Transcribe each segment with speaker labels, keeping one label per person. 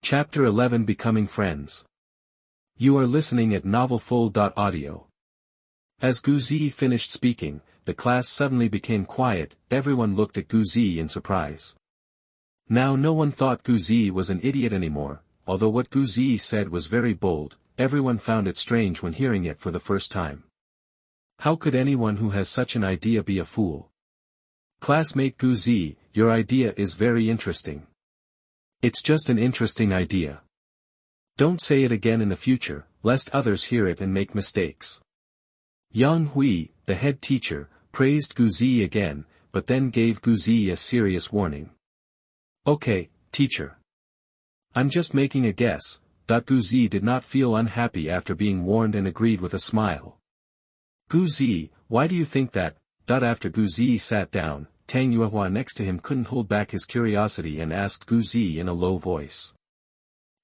Speaker 1: Chapter 11 Becoming Friends. You are listening at NovelDouluo. As Ziyi finished speaking, the class suddenly became quiet. Everyone looked at Ziyi in surprise. Now no one thought Ziyi was an idiot anymore, although what Ziyi said was very bold. Everyone found it strange when hearing it for the first time. How could anyone who has such an idea be a fool? Classmate Ziyi, your idea is very interesting. It's just an interesting idea. Don't say it again in the future, lest others hear it and make mistakes. Yang Hui, the head teacher, praised Ziyi again, but then gave Ziyi a serious warning. Okay, teacher. I'm just making a guess. Ziyi did not feel unhappy after being warned and agreed with a smile. Ziyi, why do you think that? After Ziyi sat down, Tang Yuehua next to him couldn't hold back his curiosity and asked Ziyi in a low voice.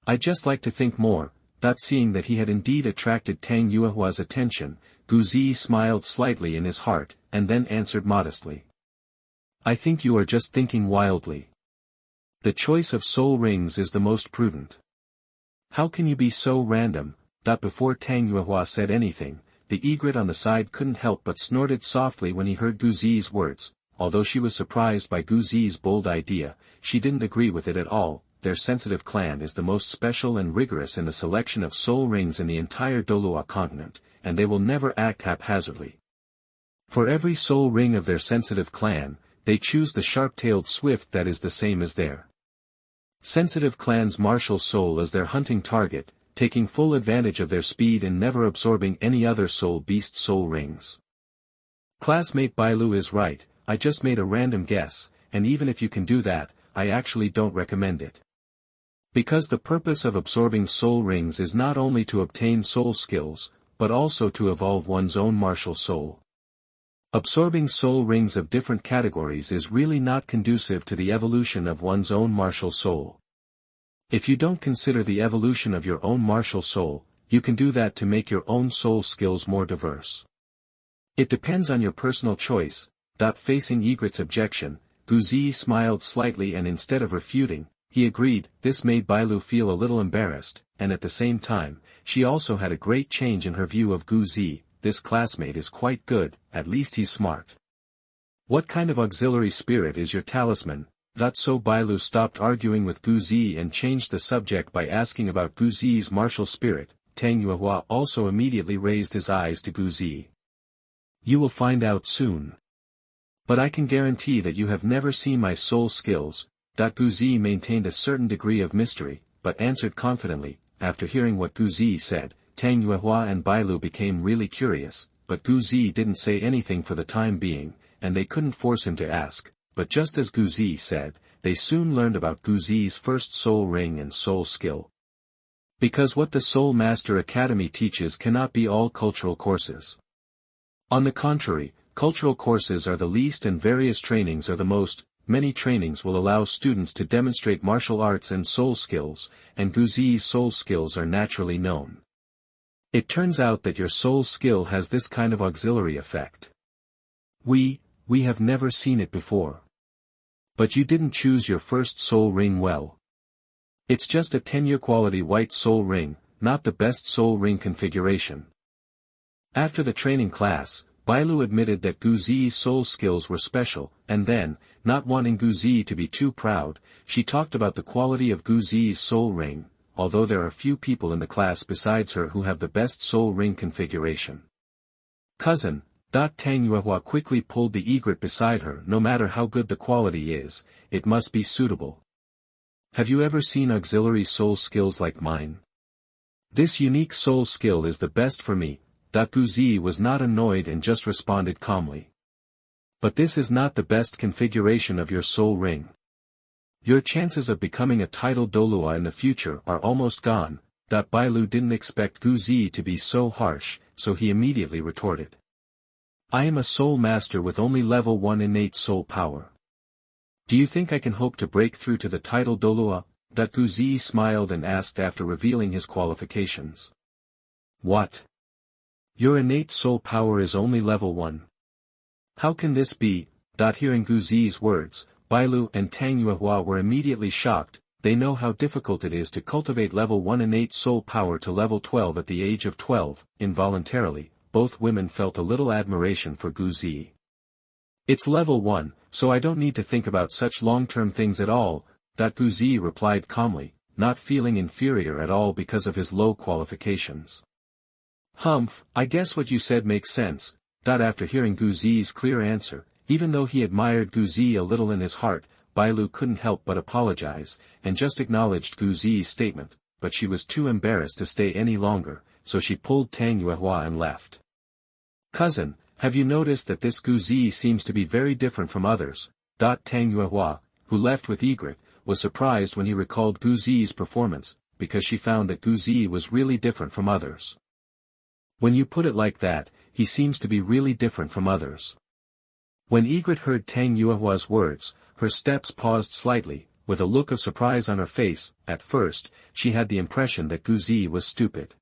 Speaker 1: I just like to think more. Seeing that he had indeed attracted Tang Yuehua's attention, Ziyi smiled slightly in his heart, and then answered modestly. I think you are just thinking wildly. The choice of soul rings is the most prudent. How can you be so random? Before Tang Yuehua said anything, the egret on the side couldn't help but snorted softly when he heard Ziyi's words. Although she was surprised by Ziyi's bold idea, she didn't agree with it at all. Their sensitive clan is the most special and rigorous in the selection of soul rings in the entire Douluo continent, and they will never act haphazardly. For every soul ring of their sensitive clan, they choose the sharp-tailed swift that is the same as their sensitive clan's martial soul as their hunting target, taking full advantage of their speed and never absorbing any other soul beast soul rings. Classmate Bailu is right. I just made a random guess, and even if you can do that, I actually don't recommend it. Because the purpose of absorbing soul rings is not only to obtain soul skills, but also to evolve one's own martial soul. Absorbing soul rings of different categories is really not conducive to the evolution of one's own martial soul. If you don't consider the evolution of your own martial soul, you can do that to make your own soul skills more diverse. It depends on your personal choice. Facing Egret's objection, Ziyi smiled slightly and instead of refuting, he agreed. This made Bailu feel a little embarrassed, and at the same time, she also had a great change in her view of Ziyi. This classmate is quite good, at least he's smart. What kind of auxiliary spirit is your talisman? So Bailu stopped arguing with Ziyi and changed the subject by asking about Ziyi's martial spirit. Tang Yuehua also immediately raised his eyes to Ziyi. You will find out soon. But I can guarantee that you have never seen my soul skills. Ziyi maintained a certain degree of mystery, but answered confidently. After hearing what Ziyi said, Tang Yuehua and Bailu became really curious, but Ziyi didn't say anything for the time being, and they couldn't force him to ask. But just as Ziyi said, they soon learned about Ziyi's first soul ring and soul skill. Because what the Soul Master Academy teaches cannot be all cultural courses. On the contrary, cultural courses are the least and various trainings are the most. Many trainings will allow students to demonstrate martial arts and soul skills, and Ziyi's soul skills are naturally known. It turns out that your soul skill has this kind of auxiliary effect. We have never seen it before. But you didn't choose your first soul ring well. It's just a 10-year quality white soul ring, not the best soul ring configuration. After the training class, Bailu admitted that Ziyi's soul skills were special, and then, not wanting Ziyi to be too proud, she talked about the quality of Ziyi's soul ring, although there are few people in the class besides her who have the best soul ring configuration. Cousin, Tang Yuehua quickly pulled the egret beside her. No matter how good the quality is, it must be suitable. Have you ever seen auxiliary soul skills like mine? This unique soul skill is the best for me. Ziyi was not annoyed and just responded calmly. But this is not the best configuration of your soul ring. Your chances of becoming a title Douluo in the future are almost gone. Bailu didn't expect Ziyi to be so harsh, so he immediately retorted. I am a soul master with only level 1 innate soul power. Do you think I can hope to break through to the title Douluo? Ziyi smiled and asked after revealing his qualifications. What? Your innate soul power is only level 1. How can this be? Hearing Ziyi's words, Bailu and Tang Yuehua were immediately shocked. they know how difficult it is to cultivate level 1 innate soul power to level 12 at the age of 12. Involuntarily, both women felt a little admiration for Ziyi. It's level 1, so I don't need to think about such long-term things at all, Ziyi replied calmly, not feeling inferior at all because of his low qualifications. Humph, I guess what you said makes sense. After hearing Ziyi's clear answer, even though he admired Ziyi a little in his heart, Lu couldn't help but apologize, and just acknowledged Ziyi's statement, but she was too embarrassed to stay any longer, so she pulled Tang Yuehua and left. Cousin, have you noticed that this Ziyi seems to be very different from others? Tang Yuehua, who left with Egret, was surprised when he recalled Ziyi's performance, because she found that Ziyi was really different from others. When you put it like that, he seems to be really different from others. When Egret heard Tang Yuehua's words, her steps paused slightly, with a look of surprise on her face. At first, she had the impression that Ziyi was stupid.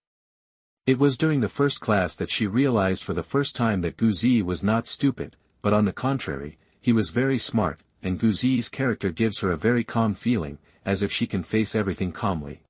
Speaker 1: It was during the first class that she realized for the first time that Ziyi was not stupid, but on the contrary, he was very smart, and Ziyi's character gives her a very calm feeling, as if she can face everything calmly.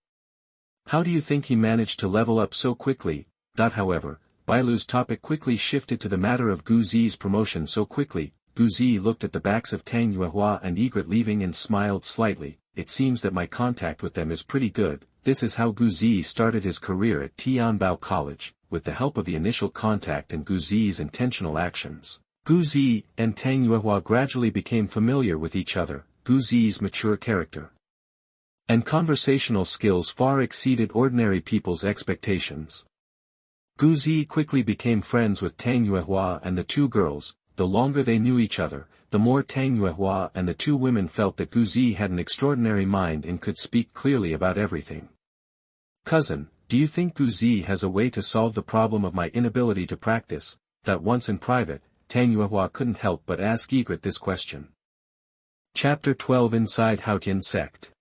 Speaker 1: How do you think he managed to level up so quickly? However, Lu's topic quickly shifted to the matter of Ziyi's promotion so quickly. Ziyi looked at the backs of Tang Yuehua and Egret leaving and smiled slightly. It seems that my contact with them is pretty good. This is how Ziyi started his career at Tianbao College, with the help of the initial contact and Ziyi's intentional actions. Ziyi and Tang Yuehua gradually became familiar with each other. Ziyi's mature character and conversational skills far exceeded ordinary people's expectations. Ziyi quickly became friends with Tang Yuehua and the two girls. The longer they knew each other, the more Tang Yuehua and the two women felt that Ziyi had an extraordinary mind and could speak clearly about everything. Cousin, do you think Ziyi has a way to solve the problem of my inability to practice? Once in private, Tang Yuehua couldn't help but ask Egret this question. Chapter 12 Inside Haotian Sect.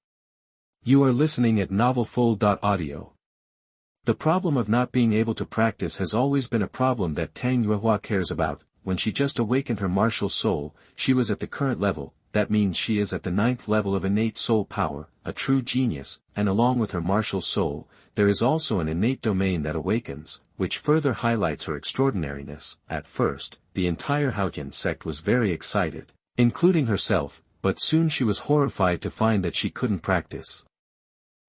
Speaker 1: You are listening at NovelFull.audio. The problem of not being able to practice has always been a problem that Tang Yuehua cares about. When she just awakened her martial soul, she was at the current level. That means she is at the 9th level of innate soul power, a true genius, and along with her martial soul, there is also an innate domain that awakens, which further highlights her extraordinariness. At first, the entire Haotian sect was very excited, including herself, but soon she was horrified to find that she couldn't practice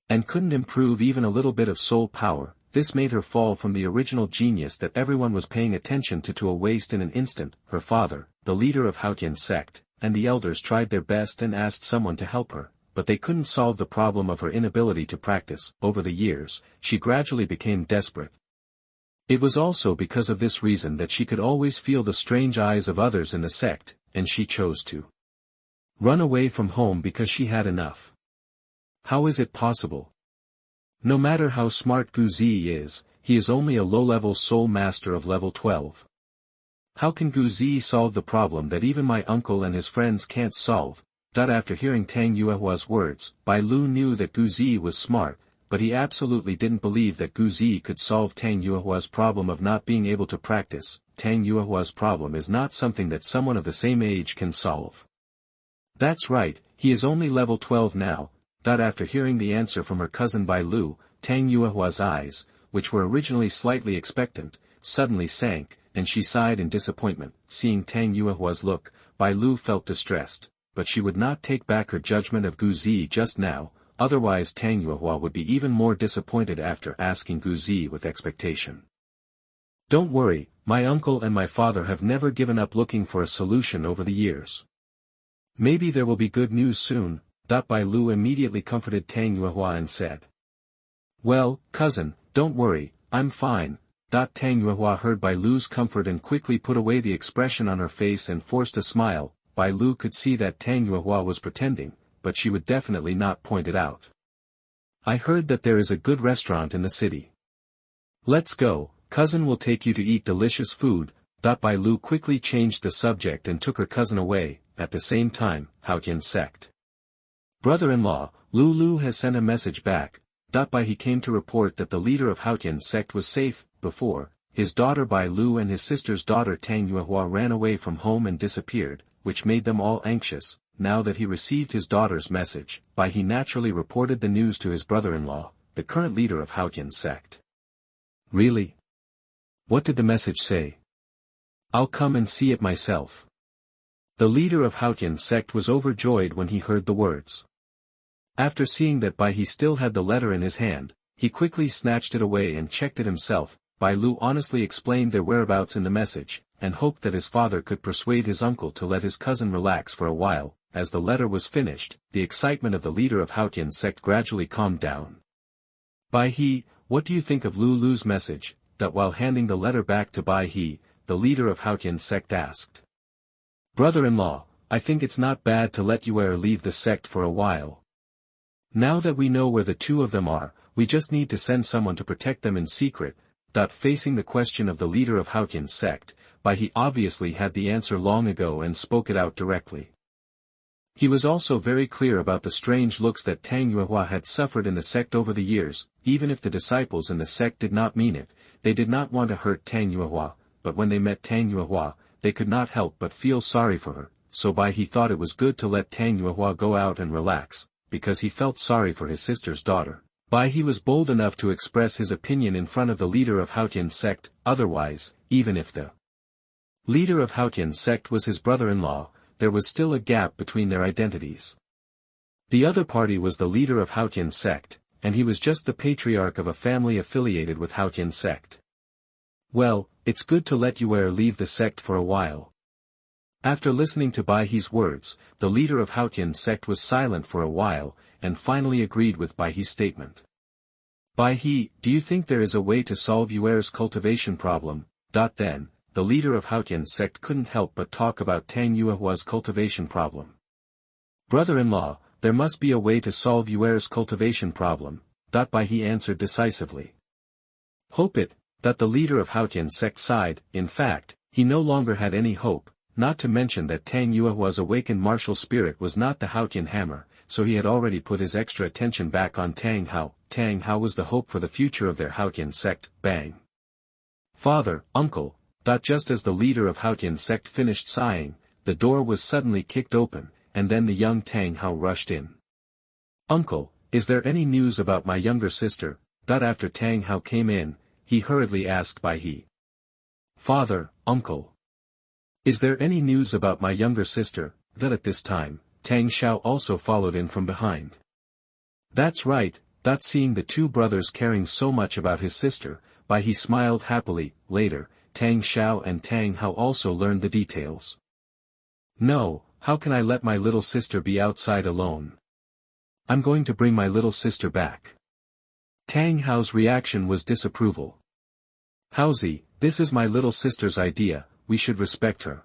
Speaker 1: and couldn't improve even a little bit of soul power. This made her fall from the original genius that everyone was paying attention to a waste in an instant. Her father, the leader of Haotian sect, and the elders tried their best and asked someone to help her, but they couldn't solve the problem of her inability to practice. Over the years, she gradually became desperate. It was also because of this reason that she could always feel the strange eyes of others in the sect, and she chose to run away from home because she had enough. How is it possible? No matter how smart Ziyi is, he is only a low-level soul master of level 12. How can Ziyi solve the problem that even my uncle and his friends can't solve? After hearing Tang Yuehua's words, Lu knew that Ziyi was smart, but he absolutely didn't believe that Ziyi could solve Tang Yuehua's problem of not being able to practice. Tang Yuehua's problem is not something that someone of the same age can solve. That's right, he is only level 12 now. After hearing the answer from her cousin Lu, Tang Yuehua's eyes, which were originally slightly expectant, suddenly sank, and she sighed in disappointment. Seeing Tang Yuehua's look, Lu felt distressed, but she would not take back her judgment of Ziyi just now, otherwise Tang Yuehua would be even more disappointed after asking Ziyi with expectation. Don't worry, my uncle and my father have never given up looking for a solution over the years. Maybe there will be good news soon. Lu immediately comforted Tang Yuehua and said, Well, cousin, don't worry, I'm fine. Tang Yuehua heard Lu's comfort and quickly put away the expression on her face and forced a smile. Lu could see that Tang Yuehua was pretending, but she would definitely not point it out. I heard that there is a good restaurant in the city. Let's go, cousin will take you to eat delicious food. Lu quickly changed the subject and took her cousin away. At the same time, Haotian sect brother-in-law, Lu has sent a message back. He came to report that the leader of Haotian sect was safe. Before, his daughter Lu and his sister's daughter Tang Yuehua ran away from home and disappeared, which made them all anxious. now that he received his daughter's message, he naturally reported the news to his brother-in-law, the current leader of Haotian Sect. Really? What did the message say? I'll come and see it myself. The leader of Haotian Sect was overjoyed when he heard the words. After seeing that he still had the letter in his hand, he quickly snatched it away and checked it himself. Bai Lu honestly explained their whereabouts in the message, and hoped that his father could persuade his uncle to let his cousin relax for a while. As the letter was finished, the excitement of the leader of Haotian Sect gradually calmed down. Bai He, what do you think of Lulu's message? While handing the letter back to Bai He, the leader of Haotian Sect asked. Brother-in-law, I think it's not bad to let Yu'er leave the sect for a while. Now that we know where the two of them are, we just need to send someone to protect them in secret. Facing the question of the leader of Haotian Sect, Bai He obviously had the answer long ago and spoke it out directly. He was also very clear about the strange looks that Tang Yuehua had suffered in the sect over the years. Even if the disciples in the sect did not mean it, they did not want to hurt Tang Yuehua, but when they met Tang Yuehua, they could not help but feel sorry for her, so Bai He thought it was good to let Tang Yuehua go out and relax, because he felt sorry for his sister's daughter. Bai He was bold enough to express his opinion in front of the leader of Haotian Sect. Otherwise, even if the leader of Haotian Sect was his brother-in-law, there was still a gap between their identities. The other party was the leader of Haotian Sect, and he was just the patriarch of a family affiliated with Haotian Sect. Well, it's good to let Yu'er leave the sect for a while. After listening to Bai He's words, the leader of Haotian Sect was silent for a while, and finally agreed with Bai He's statement. Bai He, do you think there is a way to solve Yu'er's cultivation problem? Then, the leader of Haotian Sect couldn't help but talk about Tang Yuehua's cultivation problem. Brother-in-law, there must be a way to solve Yu'er's cultivation problem. Bai He answered decisively. Hope it. The leader of Haotian Sect sighed. In fact, he no longer had any hope, not to mention that Tang Yuehua's awakened martial spirit was not the Haotian hammer, so he had already put his extra attention back on Tang Hao. Tang Hao was the hope for the future of their Haotian Sect. Bang. Father, uncle. Just as the leader of Haotian Sect finished sighing, the door was suddenly kicked open, and then the young Tang Hao rushed in. Uncle, is there any news about my younger sister? After Tang Hao came in, he hurriedly asked Bai He. Father, uncle. Is there any news about my younger sister? At this time, Tang Xiao also followed in from behind. That's right. Seeing the two brothers caring so much about his sister, Bai He smiled happily. Later, Tang Xiao and Tang Hao also learned the details. No, how can I let my little sister be outside alone? I'm going to bring my little sister back. Tang Hao's reaction was disapproval. Haozi, this is my little sister's idea, we should respect her.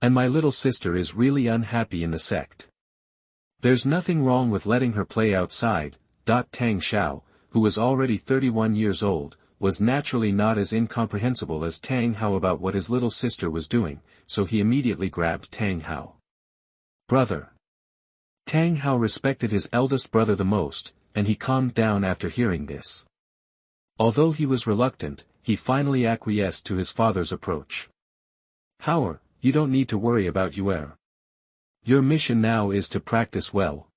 Speaker 1: And my little sister is really unhappy in the sect. There's nothing wrong with letting her play outside. Tang Xiao, who was already 31 years old, was naturally not as incomprehensible as Tang Hao about what his little sister was doing, so he immediately grabbed Tang Hao. Brother. Tang Hao respected his eldest brother the most, and he calmed down after hearing this. Although he was reluctant, he finally acquiesced to his father's approach. Hao, you don't need to worry about Yu'er. Your mission now is to practice well.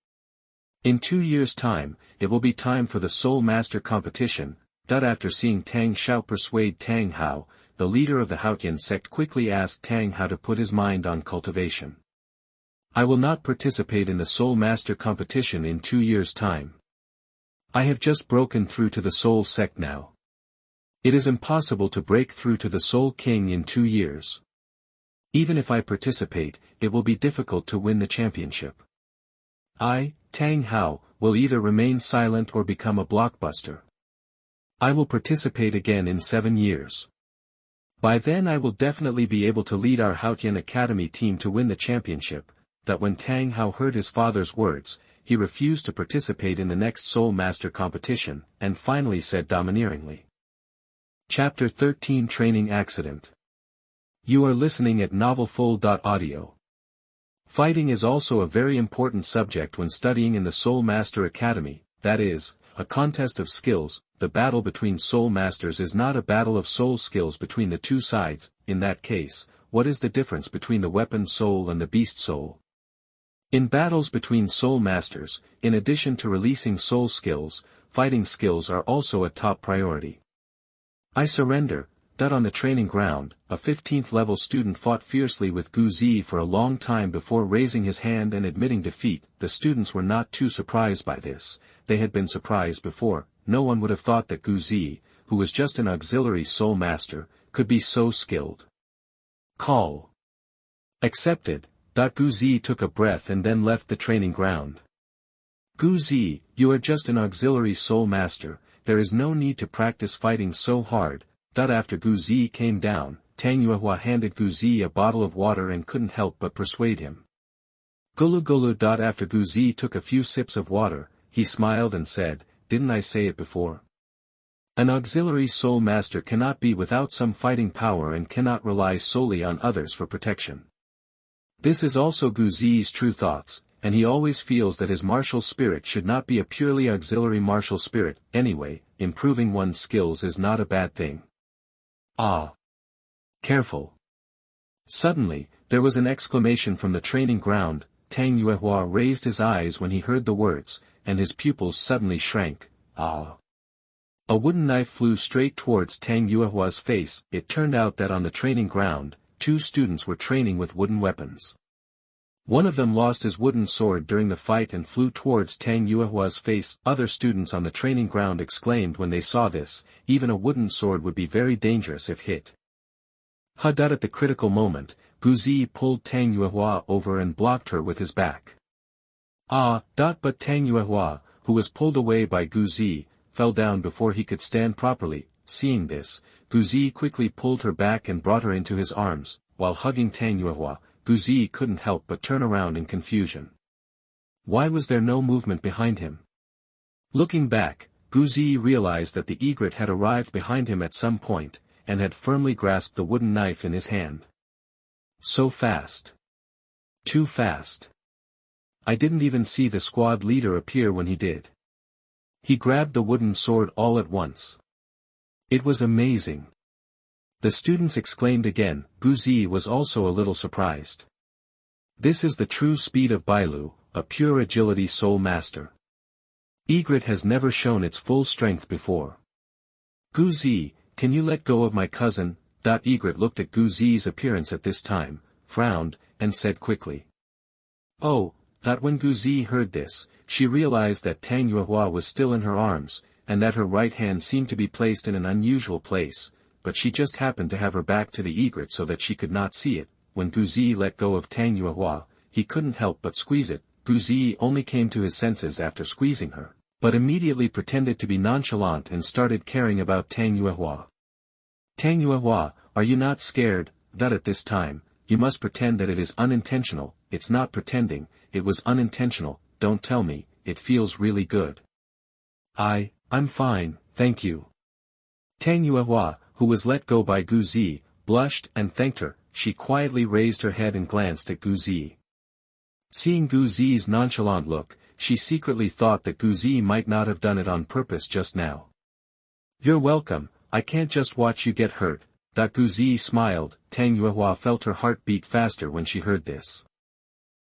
Speaker 1: In 2 years' time, it will be time for the Soul Master competition. After seeing Tang Xiao persuade Tang Hao, the leader of the Haotian Sect quickly asked Tang Hao to put his mind on cultivation. I will not participate in the Soul Master competition in 2 years' time. I have just broken through to the Soul Sect now. It is impossible to break through to the Soul King in 2 years. Even if I participate, it will be difficult to win the championship. I, Tang Hao, will either remain silent or become a blockbuster. I will participate again in 7 years. By then I will definitely be able to lead our Haotian Academy team to win the championship. When Tang Hao heard his father's words, he refused to participate in the next Soul Master competition, and finally said domineeringly. Chapter 13 Training Accident. You are listening at NovelsDouluo. Fighting is also a very important subject when studying in the Soul Master Academy, that is, a contest of skills. The battle between Soul Masters is not a battle of soul skills between the two sides. In that case, what is the difference between the weapon soul and the beast soul? In battles between soul masters, in addition to releasing soul skills, fighting skills are also a top priority. I surrender. On the training ground, a 15th level student fought fiercely with Ziyi for a long time before raising his hand and admitting defeat. The students were not too surprised by this, they had been surprised before. No one would have thought that Ziyi, who was just an auxiliary soul master, could be so skilled. Call. Accepted. Ziyi took a breath and then left the training ground. Ziyi, you are just an auxiliary soul master, there is no need to practice fighting so hard. After Ziyi came down, Tang Yuehua handed Ziyi a bottle of water and couldn't help but persuade him. Gulu. After Ziyi took a few sips of water, he smiled and said, "Didn't I say it before? An auxiliary soul master cannot be without some fighting power and cannot rely solely on others for protection." This is also Ziyi's true thoughts, and he always feels that his martial spirit should not be a purely auxiliary martial spirit. Anyway, improving one's skills is not a bad thing. Ah! Careful! Suddenly, there was an exclamation from the training ground. Tang Yuehua raised his eyes when he heard the words, and his pupils suddenly shrank. Ah! A wooden knife flew straight towards Tang Yuehua's face. It turned out that on the training ground, 2 students were training with wooden weapons. One of them lost his wooden sword during the fight and flew towards Tang Yuehua's face. Other students on the training ground exclaimed when they saw this, even a wooden sword would be very dangerous if hit. At the critical moment, Ziyi pulled Tang Yuehua over and blocked her with his back. But Tang Yuehua, who was pulled away by Ziyi, fell down before he could stand properly. Seeing this, Ziyi quickly pulled her back and brought her into his arms. While hugging Tang Yuehua, Ziyi couldn't help but turn around in confusion. Why was there no movement behind him? Looking back, Ziyi realized that the egret had arrived behind him at some point, and had firmly grasped the wooden knife in his hand. So fast. Too fast. I didn't even see the squad leader appear when he did. He grabbed the wooden sword all at once. It was amazing. The students exclaimed again. Ziyi was also a little surprised. This is the true speed of Bailu, a pure agility soul master. Egret has never shown its full strength before. Ziyi, can you let go of my cousin? Egret looked at Ziyi's appearance at this time, frowned, and said quickly. Oh, when Ziyi heard this, she realized that Tang Yuehua was still in her arms, and that her right hand seemed to be placed in an unusual place, but she just happened to have her back to the egret so that she could not see it. When Ziyi let go of Tang Yuehua, he couldn't help but squeeze it. Ziyi only came to his senses after squeezing her, but immediately pretended to be nonchalant and started caring about Tang Yuehua. Tang Yuehua, are you not scared? At this time, you must pretend that it is unintentional. It's not pretending, it was unintentional. Don't tell me, it feels really good. I'm fine, thank you. Tang Yuehua, who was let go by Ziyi, blushed and thanked her. She quietly raised her head and glanced at Ziyi. Seeing Ziyi's nonchalant look, she secretly thought that Ziyi might not have done it on purpose just now. You're welcome, I can't just watch you get hurt. Ziyi smiled. Tang Yuehua felt her heart beat faster when she heard this.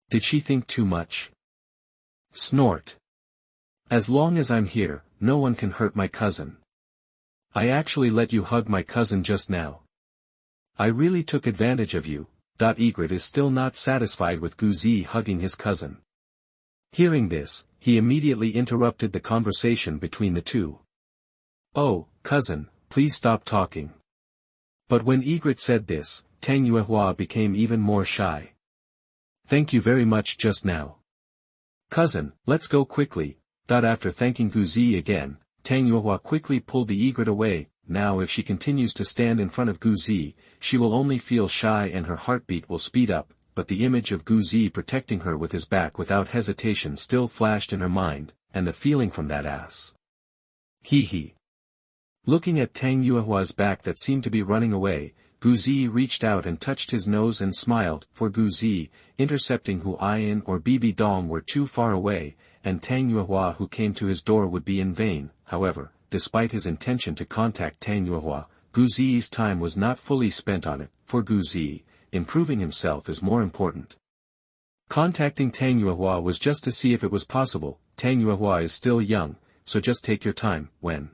Speaker 1: Did she think too much? Snort. As long as I'm here, no one can hurt my cousin. I actually let you hug my cousin just now. I really took advantage of you. Egret is still not satisfied with Ziyi hugging his cousin. Hearing this, he immediately interrupted the conversation between the two. Oh, cousin, please stop talking. But when Egret said this, Tang Yuehua became even more shy. Thank you very much just now. Cousin, let's go quickly. After thanking Ziyi again, Tang Yuehua quickly pulled the egret away. Now if she continues to stand in front of Ziyi, she will only feel shy and her heartbeat will speed up, but the image of Ziyi protecting her with his back without hesitation still flashed in her mind, and the feeling from that ass. Hee. Looking at Tang Yuehua's back that seemed to be running away, Ziyi reached out and touched his nose and smiled. For Ziyi, intercepting Huayan or Bibi Dong were too far away, and Tang Yuehua who came to his door would be in vain. However, despite his intention to contact Tang Yuehua, Ziyi's time was not fully spent on it. For Ziyi, improving himself is more important. Contacting Tang Yuehua was just to see if it was possible. Tang Yuehua is still young, so just take your time. When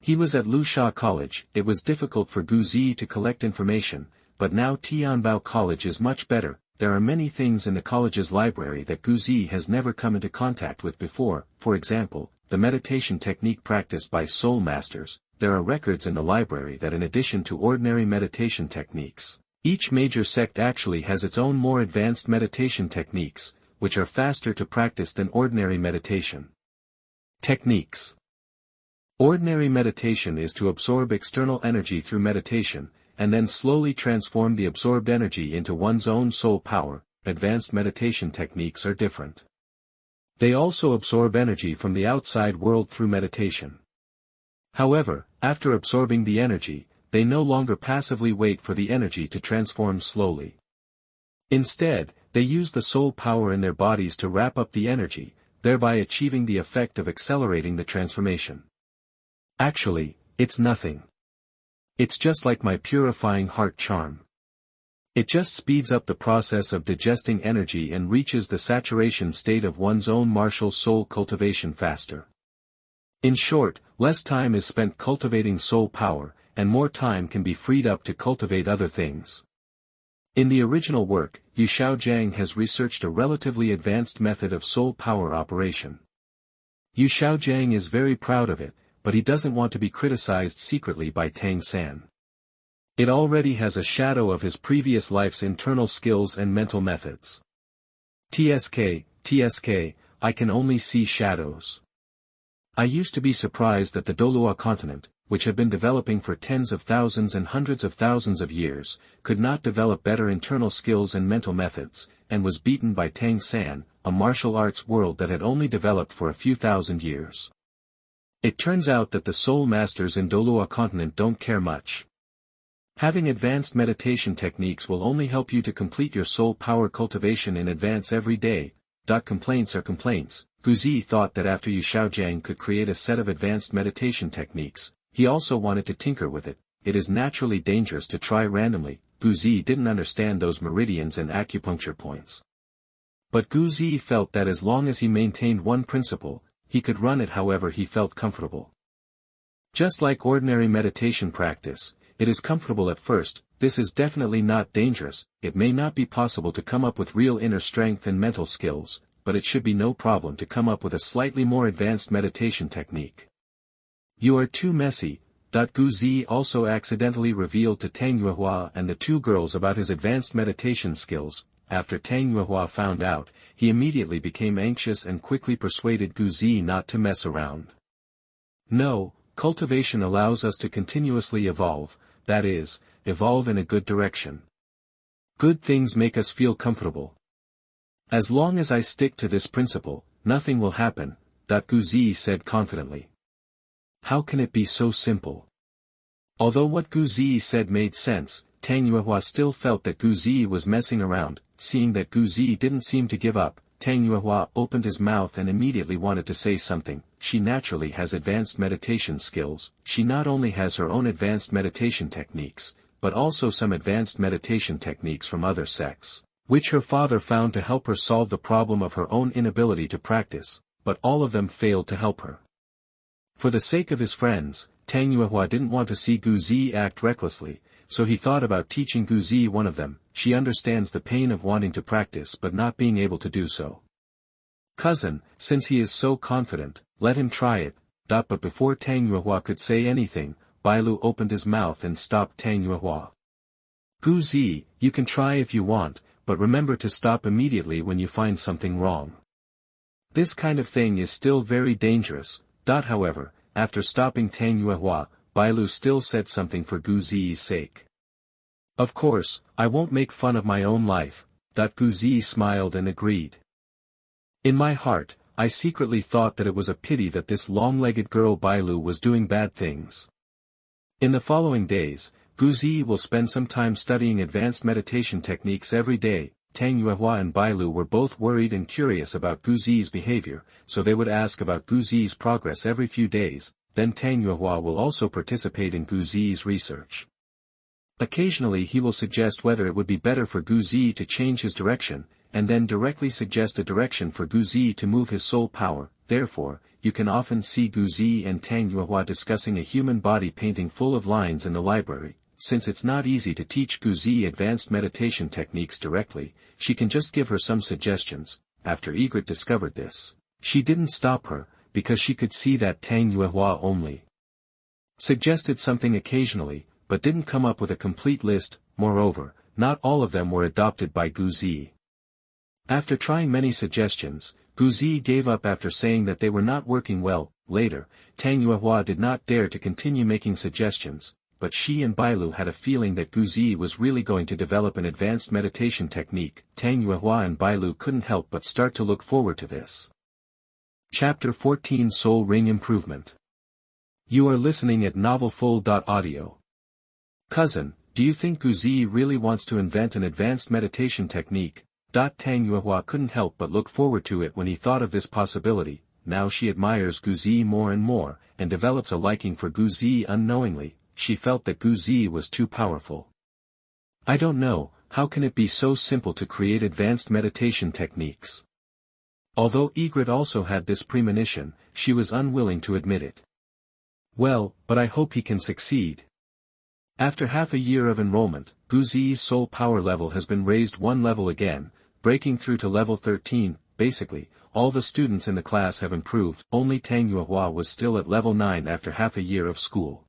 Speaker 1: he was at Lusha College, it was difficult for Gu Ziyi to collect information, but now Tianbao College is much better. There are many things in the college's library that Gu Ziyi has never come into contact with before. For example, the meditation technique practiced by soul masters. There are records in the library that in addition to ordinary meditation techniques, each major sect actually has its own more advanced meditation techniques, which are faster to practice than ordinary meditation techniques. Ordinary meditation is to absorb external energy through meditation, and then slowly transform the absorbed energy into one's own soul power. Advanced meditation techniques are different. They also absorb energy from the outside world through meditation. However, after absorbing the energy, they no longer passively wait for the energy to transform slowly. Instead, they use the soul power in their bodies to wrap up the energy, thereby achieving the effect of accelerating the transformation. Actually, it's nothing. It's just like my purifying heart charm. It just speeds up the process of digesting energy and reaches the saturation state of one's own martial soul cultivation faster. In short, less time is spent cultivating soul power, and more time can be freed up to cultivate other things. In the original work, Yu Shaojiang has researched a relatively advanced method of soul power operation. Yu Shaojiang is very proud of it, but he doesn't want to be criticized secretly by Tang San. It already has a shadow of his previous life's internal skills and mental methods. TSK, I can only see shadows. I used to be surprised that the Douluo continent, which had been developing for tens of thousands and hundreds of thousands of years, could not develop better internal skills and mental methods, and was beaten by Tang San, a martial arts world that had only developed for a few thousand years. It turns out that the soul masters in Douluo continent don't care much. Having advanced meditation techniques will only help you to complete your soul power cultivation in advance every day. Complaints are complaints. Gu Ziyi thought that after Yu Shaojiang could create a set of advanced meditation techniques, he also wanted to tinker with it. It is naturally dangerous to try randomly. Gu Ziyi didn't understand those meridians and acupuncture points. But Gu Ziyi felt that as long as he maintained one principle, he could run it however he felt comfortable. Just like ordinary meditation practice, it is comfortable at first. This is definitely not dangerous. It may not be possible to come up with real inner strength and mental skills, but it should be no problem to come up with a slightly more advanced meditation technique. You are too messy. Gu Ziyi also accidentally revealed to Tang Yuehua and the two girls about his advanced meditation skills. After Tang Yuehua found out, he immediately became anxious and quickly persuaded Gu Ziyi not to mess around. No, cultivation allows us to continuously evolve, that is, evolve in a good direction. Good things make us feel comfortable. As long as I stick to this principle, nothing will happen, Gu Ziyi said confidently. How can it be so simple? Although what Gu Ziyi said made sense, Tang Yuehua still felt that Gu Ziyi was messing around. Seeing that Gu Ziyi didn't seem to give up, Tang Yuehua opened his mouth and immediately wanted to say something. She naturally has advanced meditation skills. She not only has her own advanced meditation techniques, but also some advanced meditation techniques from other sects, which her father found to help her solve the problem of her own inability to practice, but all of them failed to help her. For the sake of his friends, Tang Yuehua didn't want to see Gu Ziyi act recklessly, so he thought about teaching Gu Ziyi one of them. She understands the pain of wanting to practice but not being able to do so. Cousin, since he is so confident, let him try it. But before Tang Yuehua could say anything, Bailu opened his mouth and stopped Tang Yuehua. Gu Ziyi, you can try if you want, but remember to stop immediately when you find something wrong. This kind of thing is still very dangerous. However, after stopping Tang Yuehua, Bailu still said something for Gu Ziyi's sake. Of course, I won't make fun of my own life. Gu Ziyi smiled and agreed. In my heart, I secretly thought that it was a pity that this long-legged girl Bailu was doing bad things. In the following days, Gu Ziyi will spend some time studying advanced meditation techniques every day. Tang Yuehua and Bailu were both worried and curious about Gu Ziyi's behavior, so they would ask about Gu Ziyi's progress every few days. Then Tang Yuehua will also participate in Gu Ziyi's research. Occasionally he will suggest whether it would be better for Ziyi to change his direction, and then directly suggest a direction for Ziyi to move his soul power. Therefore, you can often see Ziyi and Tang Yuehua discussing a human body painting full of lines in the library. Since it's not easy to teach Ziyi advanced meditation techniques directly, she can just give her some suggestions. After Egret discovered this, she didn't stop her, because she could see that Tang Yuehua only suggested something occasionally, but didn't come up with a complete list. Moreover, not all of them were adopted by Ziyi. After trying many suggestions, Ziyi gave up after saying that they were not working well. Later, Tang Yuehua did not dare to continue making suggestions, but she and Bailu had a feeling that Ziyi was really going to develop an advanced meditation technique. Tang Yuehua and Bailu couldn't help but start to look forward to this. Chapter 14 Soul Ring Improvement. You are listening at NovelFull.audio. Cousin, do you think Ziyi really wants to invent an advanced meditation technique? Tang Yuehua couldn't help but look forward to it when he thought of this possibility. Now she admires Ziyi more and more, and develops a liking for Ziyi unknowingly. She felt that Ziyi was too powerful. I don't know, how can it be so simple to create advanced meditation techniques? Although Egret also had this premonition, she was unwilling to admit it. Well, but I hope he can succeed. After half a year of enrollment, Ziyi's soul power level has been raised one level again, breaking through to level 13. Basically, all the students in the class have improved. Only Tang Yuehua was still at level 9 after half a year of school.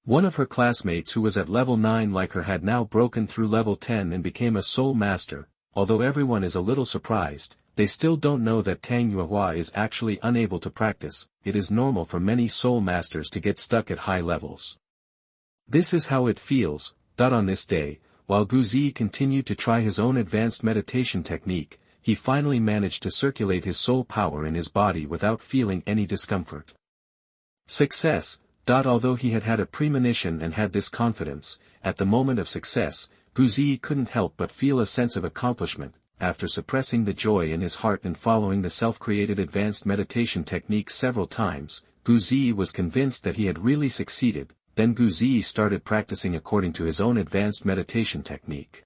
Speaker 1: One of her classmates who was at level 9 like her had now broken through level 10 and became a soul master. Although everyone is a little surprised, they still don't know that Tang Yuehua is actually unable to practice. It is normal for many soul masters to get stuck at high levels. This is how it feels. On this day, while Ziyi continued to try his own advanced meditation technique, he finally managed to circulate his soul power in his body without feeling any discomfort. Success. Although he had had a premonition and had this confidence, at the moment of success, Ziyi couldn't help but feel a sense of accomplishment. After suppressing the joy in his heart and following the self-created advanced meditation technique several times, Ziyi was convinced that he had really succeeded. Then Ziyi started practicing according to his own advanced meditation technique.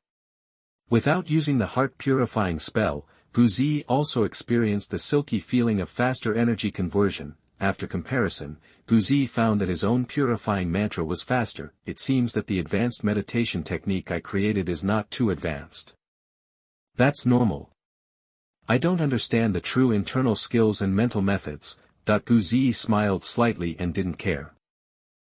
Speaker 1: Without using the heart-purifying spell, Ziyi also experienced the silky feeling of faster energy conversion. After comparison, Ziyi found that his own purifying mantra was faster. It seems that the advanced meditation technique I created is not too advanced. That's normal. I don't understand the true internal skills and mental methods. Ziyi smiled slightly and didn't care.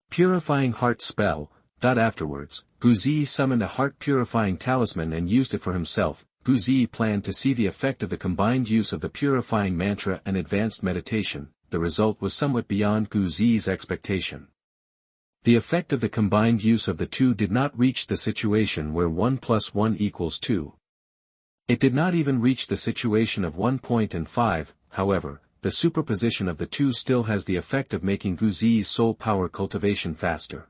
Speaker 1: Purifying heart spell. Afterwards, Ziyi summoned a heart-purifying talisman and used it for himself. Ziyi planned to see the effect of the combined use of the purifying mantra and advanced meditation. The result was somewhat beyond Ziyi's expectation. The effect of the combined use of the two did not reach the situation where 1 + 1 = 2. It did not even reach the situation of 1.5, however. The superposition of the two still has the effect of making Ziyi's soul power cultivation faster.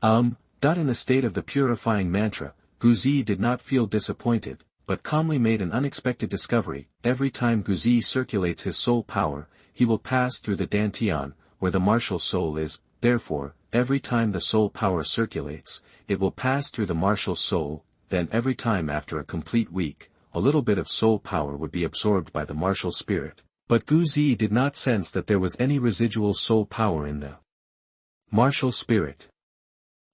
Speaker 1: In the state of the purifying mantra, Ziyi did not feel disappointed, but calmly made an unexpected discovery. Every time Ziyi circulates his soul power, he will pass through the dantian, where the martial soul is. Therefore, every time the soul power circulates, it will pass through the martial soul. Then every time after a complete week, a little bit of soul power would be absorbed by the martial spirit. But Ziyi did not sense that there was any residual soul power in the martial spirit.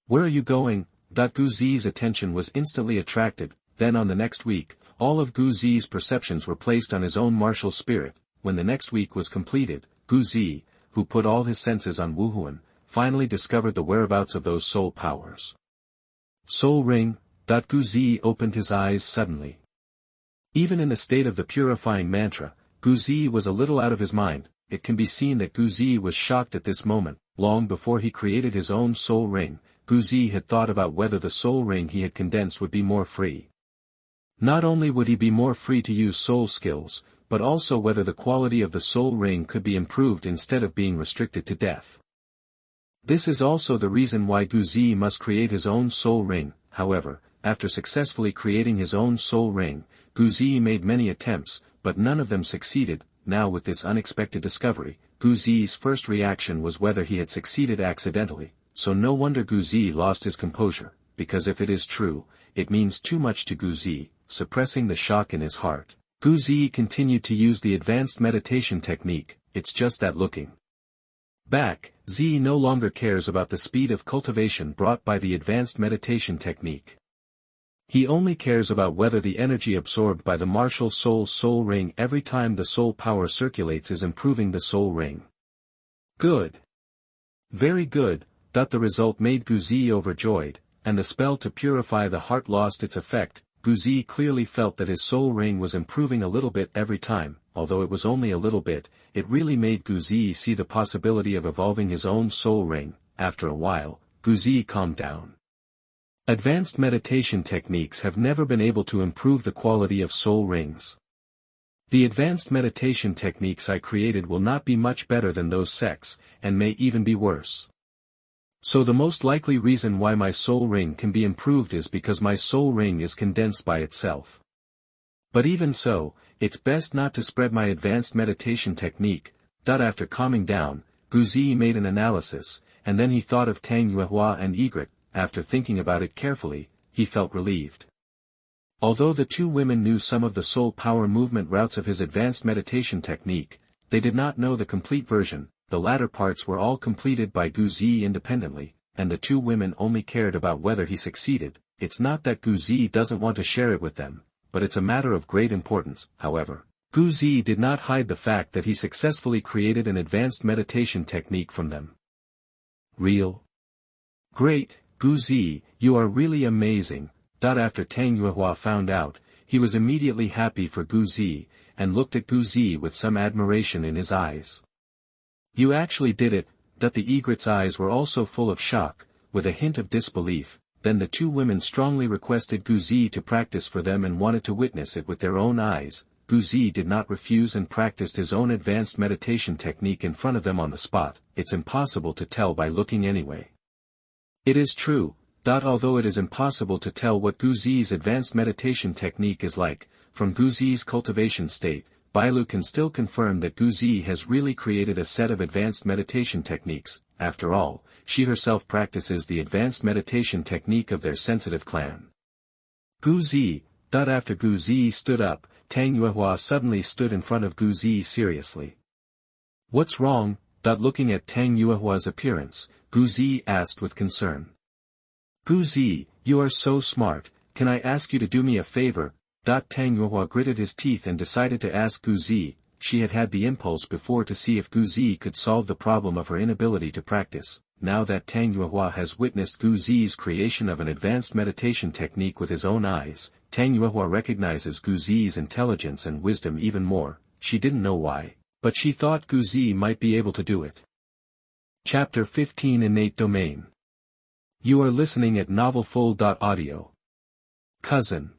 Speaker 1: Where are you going? Ziyi's attention was instantly attracted. Then on the next week, all of Ziyi's perceptions were placed on his own martial spirit. When the next week was completed, Ziyi, who put all his senses on Wuhun, finally discovered the whereabouts of those soul powers. Soul ring. Ziyi opened his eyes suddenly. Even in the state of the purifying mantra, Ziyi was a little out of his mind. It can be seen that Ziyi was shocked at this moment. Long before he created his own soul ring, Ziyi had thought about whether the soul ring he had condensed would be more free. Not only would he be more free to use soul skills, but also whether the quality of the soul ring could be improved instead of being restricted to death. This is also the reason why Ziyi must create his own soul ring. However, after successfully creating his own soul ring, Ziyi made many attempts, but none of them succeeded. Now with this unexpected discovery, Ziyi's first reaction was whether he had succeeded accidentally. so no wonder Ziyi lost his composure, because if it is true, it means too much to Ziyi, suppressing the shock in his heart. Ziyi continued to use the advanced meditation technique, it's just that looking back, Ziyi no longer cares about the speed of cultivation brought by the advanced meditation technique. He only cares about whether the energy absorbed by the martial soul ring every time the soul power circulates is improving the soul ring. Good. Very good. The result made Ziyi overjoyed, and the spell to purify the heart lost its effect. Ziyi clearly felt that his soul ring was improving a little bit every time, although it was only a little bit, it really made Ziyi see the possibility of evolving his own soul ring. After a while, Ziyi calmed down. Advanced meditation techniques have never been able to improve the quality of soul rings. The advanced meditation techniques I created will not be much better than those sects, and may even be worse. So the most likely reason why my soul ring can be improved is because my soul ring is condensed by itself. But even so, it's best not to spread my advanced meditation technique. After calming down, Ziyi made an analysis, and then he thought of Tang Yuehua and Egret. After thinking about it carefully, he felt relieved. Although the two women knew some of the soul power movement routes of his advanced meditation technique, they did not know the complete version. The latter parts were all completed by Ziyi independently, and the two women only cared about whether he succeeded. It's not that Ziyi doesn't want to share it with them, but it's a matter of great importance. However, Ziyi did not hide the fact that he successfully created an advanced meditation technique from them. Real? Great, Ziyi, you are really amazing. After Tang Yuehua found out, he was immediately happy for Ziyi, and looked at Ziyi with some admiration in his eyes. You actually did it. The egret's eyes were also full of shock, with a hint of disbelief. Then the two women strongly requested Ziyi to practice for them and wanted to witness it with their own eyes. Ziyi did not refuse and practiced his own advanced meditation technique in front of them on the spot. It's impossible to tell by looking anyway. It is true. Although it is impossible to tell what Ziyi's advanced meditation technique is like, from Ziyi's cultivation state, Bailu can still confirm that Ziyi has really created a set of advanced meditation techniques. After all, she herself practices the advanced meditation technique of their sensitive clan. Ziyi. After Ziyi stood up, Tang Yuehua suddenly stood in front of Ziyi seriously. What's wrong? Looking at Tang Yuehua's appearance, Ziyi asked with concern. Ziyi, you are so smart, can I ask you to do me a favor? Tang Yuehua gritted his teeth and decided to ask Ziyi. She had had the impulse before to see if Ziyi could solve the problem of her inability to practice. Now that Tang Yuehua has witnessed Ziyi's creation of an advanced meditation technique with his own eyes, Tang Yuehua recognizes Ziyi's intelligence and wisdom even more. She didn't know why, but she thought Ziyi might be able to do it. Chapter 15 Innate Domain. You are listening at NovelFull.audio. Cousin.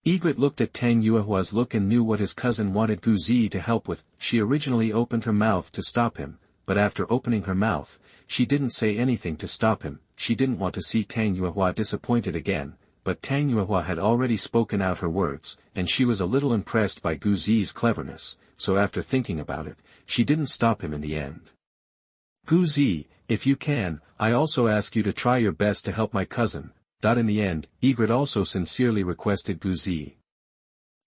Speaker 1: Egret looked at Tang Yuehua's look and knew what his cousin wanted Ziyi to help with. She originally opened her mouth to stop him, but after opening her mouth, she didn't say anything to stop him. She didn't want to see Tang Yuehua disappointed again, but Tang Yuehua had already spoken out her words, and she was a little impressed by Ziyi's cleverness, so after thinking about it, she didn't stop him in the end. Ziyi, if you can, I also ask you to try your best to help my cousin. In the end, Egret also sincerely requested Ziyi.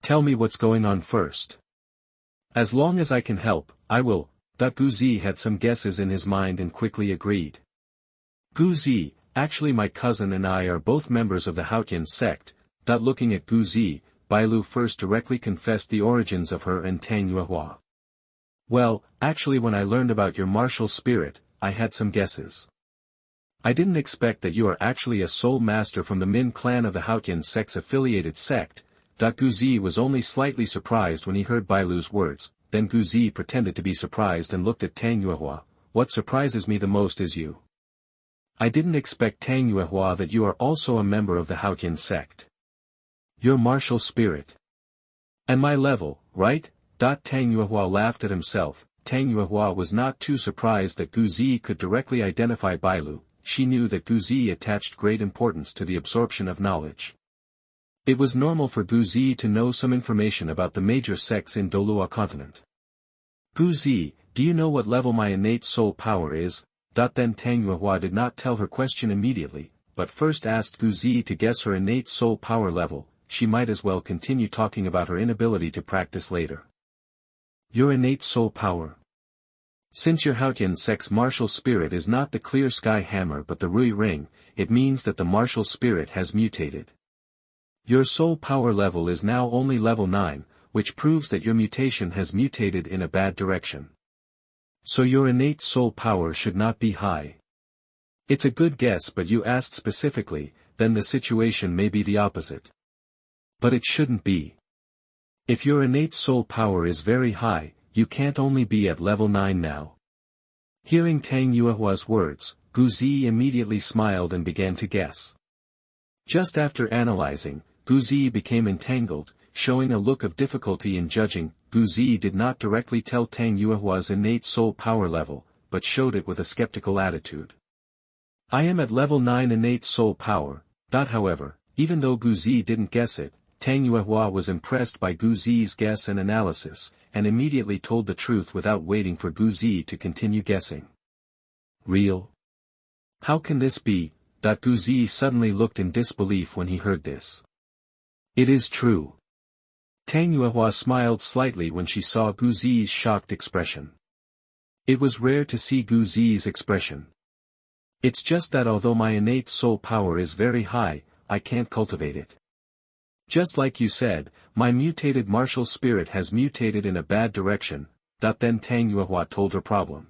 Speaker 1: Tell me what's going on first. As long as I can help, I will. Ziyi had some guesses in his mind and quickly agreed. Ziyi, actually my cousin and I are both members of the Haotian sect. Looking at Ziyi, Bailu first directly confessed the origins of her and Tang Yuehua. Well, actually when I learned about your martial spirit, I had some guesses. I didn't expect that you are actually a soul master from the Min clan of the Haotian sect's affiliated sect. Ziyi was only slightly surprised when he heard Bailu's words, then Ziyi pretended to be surprised and looked at Tang Yuehua. What surprises me the most is you. I didn't expect Tang Yuehua that you are also a member of the Haotian sect. Your martial spirit. And my level, right? Tang Yuehua laughed at himself. Tang Yuehua was not too surprised that Ziyi could directly identify Bailu. She knew that Ziyi attached great importance to the absorption of knowledge. It was normal for Ziyi to know some information about the major sects in Douluo continent. Ziyi, do you know what level my innate soul power is? Then Tang Yuehua did not tell her question immediately, but first asked Gu Ziyi to guess her innate soul power level. She might as well continue talking about her inability to practice later. Your innate soul power. Since your Haotian sect's martial spirit is not the clear sky hammer but the Rui ring, it means that the martial spirit has mutated. Your soul power level is now only level 9, which proves that your mutation has mutated in a bad direction. So your innate soul power should not be high. It's a good guess, but you asked specifically, then the situation may be the opposite. But it shouldn't be. If your innate soul power is very high, you can't only be at level 9 now. Hearing Tang Yuehua's words, Gu Ziyi immediately smiled and began to guess. Just after analyzing, Gu Ziyi became entangled, showing a look of difficulty in judging. Gu Ziyi did not directly tell Tang Yuehua's innate soul power level, but showed it with a skeptical attitude. I am at level 9 innate soul power. However, even though Gu Ziyi didn't guess it, Tang Yuehua was impressed by Gu Ziyi's guess and analysis, and immediately told the truth without waiting for Gu Ziyi to continue guessing. Real? How can this be? Gu Ziyi suddenly looked in disbelief when he heard this. It is true. Tang Yuehua smiled slightly when she saw Gu Ziyi's shocked expression. It was rare to see Gu Ziyi's expression. It's just that although my innate soul power is very high, I can't cultivate it. Just like you said, my mutated martial spirit has mutated in a bad direction. Then Tang Yuehua told her problem.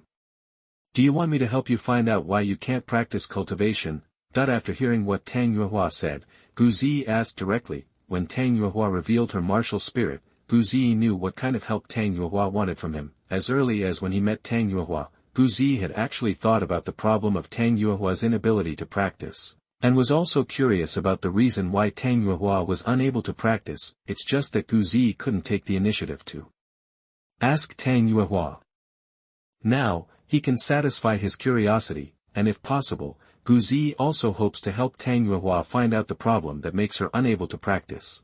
Speaker 1: Do you want me to help you find out why you can't practice cultivation? After hearing what Tang Yuehua said, Gu Ziyi asked directly. When Tang Yuehua revealed her martial spirit, Gu Ziyi knew what kind of help Tang Yuehua wanted from him. As early as when he met Tang Yuehua, Gu Ziyi had actually thought about the problem of Tang Yuehua's inability to practice, and was also curious about the reason why Tang Yuehua was unable to practice. It's just that Gu Ziyi couldn't take the initiative to ask Tang Yuehua. Now, he can satisfy his curiosity, and if possible, Gu Ziyi also hopes to help Tang Yuehua find out the problem that makes her unable to practice.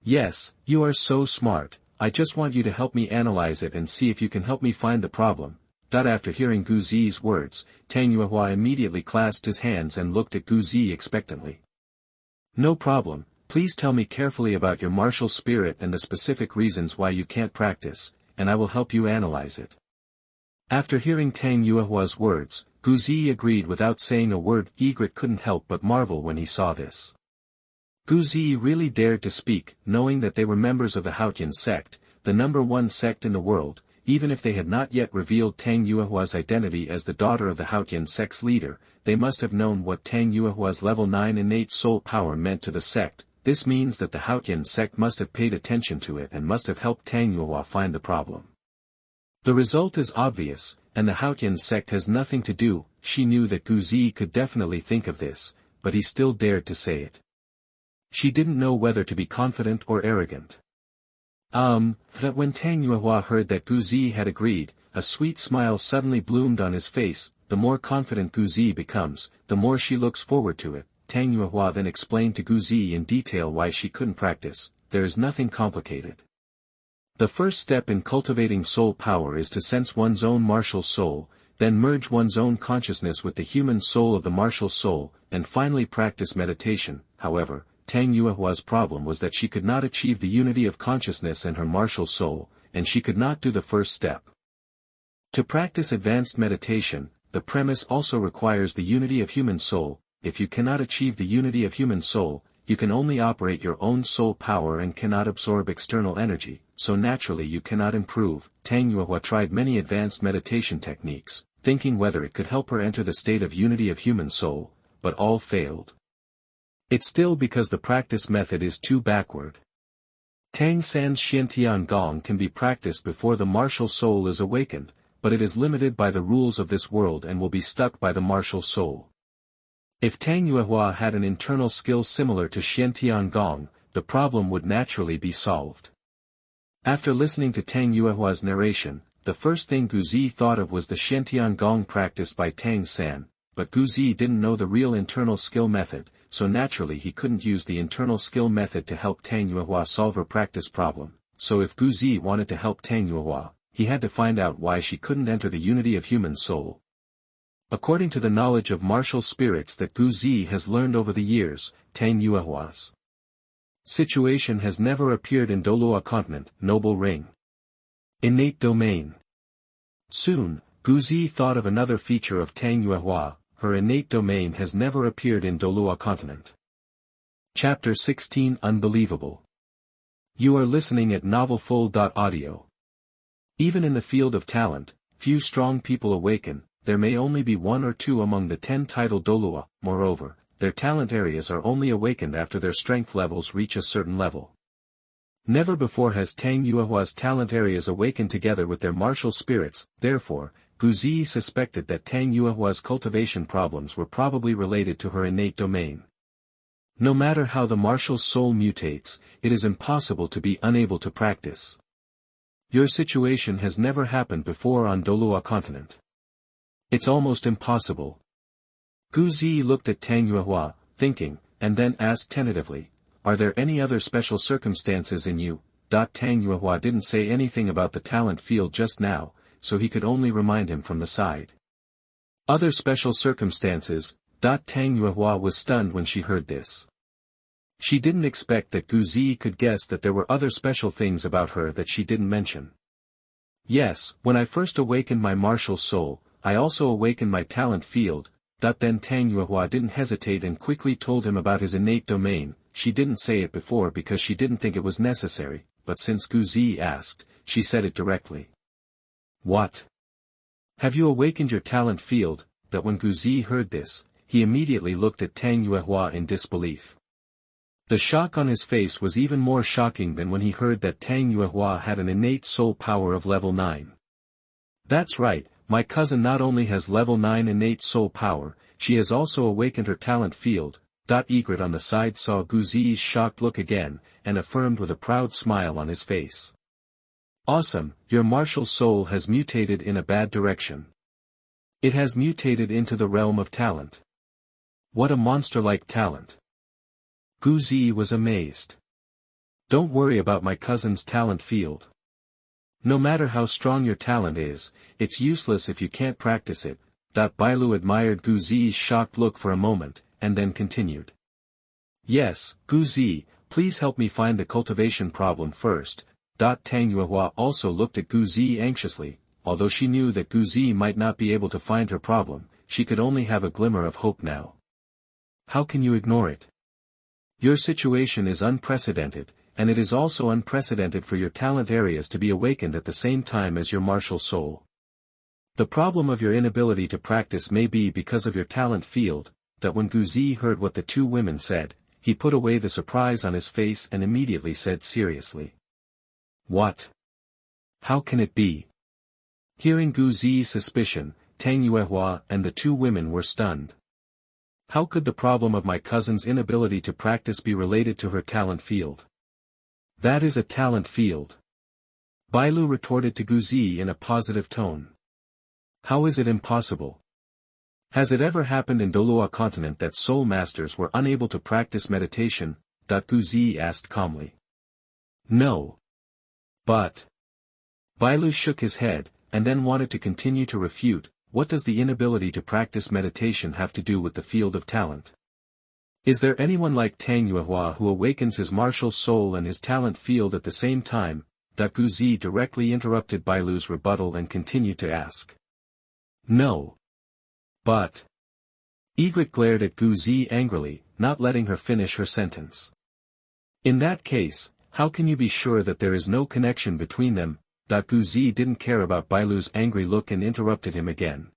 Speaker 1: Yes, you are so smart. I just want you to help me analyze it and see if you can help me find the problem. After hearing Gu Ziyi's words, Tang Yuehua immediately clasped his hands and looked at Gu Ziyi expectantly. No problem, please tell me carefully about your martial spirit and the specific reasons why you can't practice, and I will help you analyze it. After hearing Tang Yuehua's words, Gu Ziyi agreed without saying a word. Egret couldn't help but marvel when he saw this. Gu Ziyi really dared to speak, knowing that they were members of the Haotian sect, the #1 sect in the world. Even if they had not yet revealed Tang Yuehua's identity as the daughter of the Haotian sect's leader, they must have known what Tang Yuehua's level 9 innate soul power meant to the sect. This means that the Haotian sect must have paid attention to it and must have helped Tang Yuehua find the problem. The result is obvious, and the Haotian sect has nothing to do. She knew that Gu Ziyi could definitely think of this, but he still dared to say it. She didn't know whether to be confident or arrogant. That when Tang Yuehua heard that Gu Ziyi had agreed, a sweet smile suddenly bloomed on his face. The more confident Gu Ziyi becomes, the more she looks forward to it. Tang Yuehua then explained to Gu Ziyi in detail why she couldn't practice. There is nothing complicated. The first step in cultivating soul power is to sense one's own martial soul, then merge one's own consciousness with the human soul of the martial soul, and finally practice meditation. However, Tang Yuehua's problem was that she could not achieve the unity of consciousness and her martial soul, and she could not do the first step. To practice advanced meditation, the premise also requires the unity of human soul. If you cannot achieve the unity of human soul, you can only operate your own soul power and cannot absorb external energy, so naturally you cannot improve. Tang Yuehua tried many advanced meditation techniques, thinking whether it could help her enter the state of unity of human soul, but all failed. It's still because the practice method is too backward. Tang San's Xiantian Gong can be practiced before the martial soul is awakened, but it is limited by the rules of this world and will be stuck by the martial soul. If Tang Yuehua had an internal skill similar to Xiantian Gong, the problem would naturally be solved. After listening to Tang Yuehua's narration, the first thing Gu Ziyi thought of was the Xiantian Gong practiced by Tang San, but Gu Ziyi didn't know the real internal skill method, so naturally he couldn't use the internal skill method to help Tang Yuehua solve her practice problem. So if Gu Ziyi wanted to help Tang Yuehua, he had to find out why she couldn't enter the unity of human soul. According to the knowledge of martial spirits that Ziyi has learned over the years, Tang Yuehua's situation has never appeared in Douluo continent, noble ring. Innate domain. Soon, Ziyi thought of another feature of Tang Yuehua, her innate domain has never appeared in Douluo continent. Chapter 16 Unbelievable. You are listening at NovelFull.audio. Even in the field of talent, few strong people awaken, there may only be 1 or 2 among the 10 titled Douluo, moreover, their talent areas are only awakened after their strength levels reach a certain level. Never before has Tang Yuehua's talent areas awakened together with their martial spirits, therefore, Ziyi suspected that Tang Yuehua's cultivation problems were probably related to her innate domain. No matter how the martial soul mutates, it is impossible to be unable to practice. Your situation has never happened before on Douluo continent. It's almost impossible. Ziyi looked at Tang Yuehua, thinking, and then asked tentatively, are there any other special circumstances in you? Tang Yuehua didn't say anything about the talent field just now, so he could only remind him from the side. Other special circumstances. Tang Yuehua was stunned when she heard this. She didn't expect that Ziyi could guess that there were other special things about her that she didn't mention. Yes, when I first awakened my martial soul, I also awakened my talent field. Then Tang Yuehua didn't hesitate and quickly told him about his innate domain. She didn't say it before because she didn't think it was necessary, but since Ziyi asked, she said it directly. What? Have you awakened your talent field? When Ziyi heard this, he immediately looked at Tang Yuehua in disbelief. The shock on his face was even more shocking than when he heard that Tang Yuehua had an innate soul power of level 9. That's right, my cousin not only has level 9 innate soul power, she has also awakened her talent field. Egret on the side saw Ziyi's shocked look again, and affirmed with a proud smile on his face. Awesome, your martial soul has mutated in a bad direction. It has mutated into the realm of talent. What a monster-like talent. Ziyi was amazed. Don't worry about my cousin's talent field. No matter how strong your talent is, it's useless if you can't practice it. Bailu admired Ziyi's shocked look for a moment, and then continued. Yes, Ziyi, please help me find the cultivation problem first. Tang Yuehua also looked at Ziyi anxiously, although she knew that Ziyi might not be able to find her problem, she could only have a glimmer of hope now. How can you ignore it? Your situation is unprecedented, and it is also unprecedented for your talent areas to be awakened at the same time as your martial soul. The problem of your inability to practice may be because of your talent field. When Ziyi heard what the 2 women said, he put away the surprise on his face and immediately said seriously. What? How can it be? Hearing Ziyi's suspicion, Tang Yuehua and the 2 women were stunned. How could the problem of my cousin's inability to practice be related to her talent field? That is a talent field. Bailu retorted to Ziyi in a positive tone. How is it impossible? Has it ever happened in Douluo continent that soul masters were unable to practice meditation? Ziyi asked calmly. No. But. Bailu shook his head, and then wanted to continue to refute. What does the inability to practice meditation have to do with the field of talent? Is there anyone like Tang Yuehua who awakens his martial soul and his talent field at the same time? Ziyi directly interrupted Bailu's rebuttal and continued to ask. No. But. Egret glared at Ziyi angrily, not letting her finish her sentence. In that case, how can you be sure that there is no connection between them? Ziyi didn't care about Bailu's angry look and interrupted him again.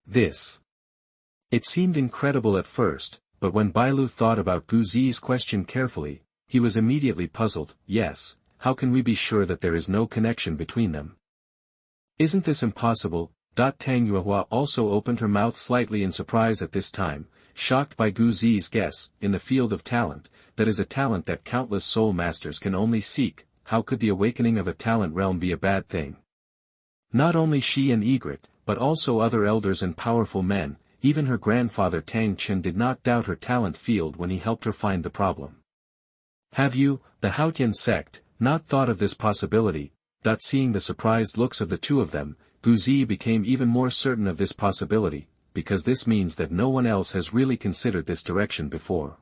Speaker 1: This. It seemed incredible at first, but when Bailu thought about Ziyi's question carefully, he was immediately puzzled. Yes, how can we be sure that there is no connection between them? Isn't this impossible? Tang Yuehua also opened her mouth slightly in surprise at this time, shocked by Ziyi's guess. In the field of talent, that is a talent that countless soul masters can only seek. How could the awakening of a talent realm be a bad thing? Not only she and Egret, but also other elders and powerful men, even her grandfather Tang Chen did not doubt her talent field when he helped her find the problem. Have you, the Haotian sect, not thought of this possibility? Seeing the surprised looks of the 2 of them, Ziyi became even more certain of this possibility. because this means that no one else has really considered this direction before.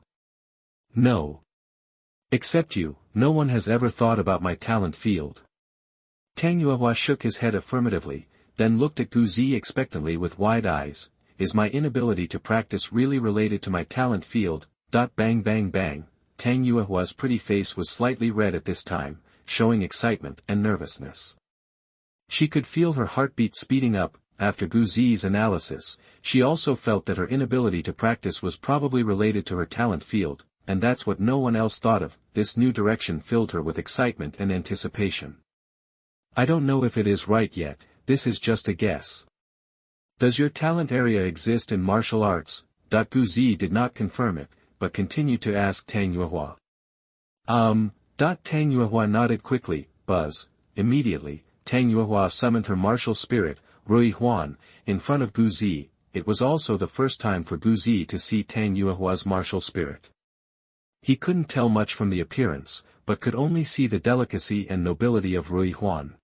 Speaker 1: No. Except you, no one has ever thought about my talent field. Tang Yuehua shook his head affirmatively, then looked at Ziyi expectantly with wide eyes. Is my inability to practice really related to my talent field? Bang bang bang. Tang Yuehua's pretty face was slightly red at this time, showing excitement and nervousness. She could feel her heartbeat speeding up. After Ziyi's analysis, she also felt that her inability to practice was probably related to her talent field, and that's what no one else thought of. This new direction filled her with excitement and anticipation. I don't know if it is right yet, this is just a guess. Does your talent area exist in martial arts? Ziyi did not confirm it, but continued to ask Tang Yuehua. Tang Yuehua nodded quickly. Buzz. Immediately, Tang Yuehua summoned her martial spirit, Rui Huan, in front of Ziyi. It was also the first time for Ziyi to see Tang Yuehua's martial spirit. He couldn't tell much from the appearance, but could only see the delicacy and nobility of Rui Huan.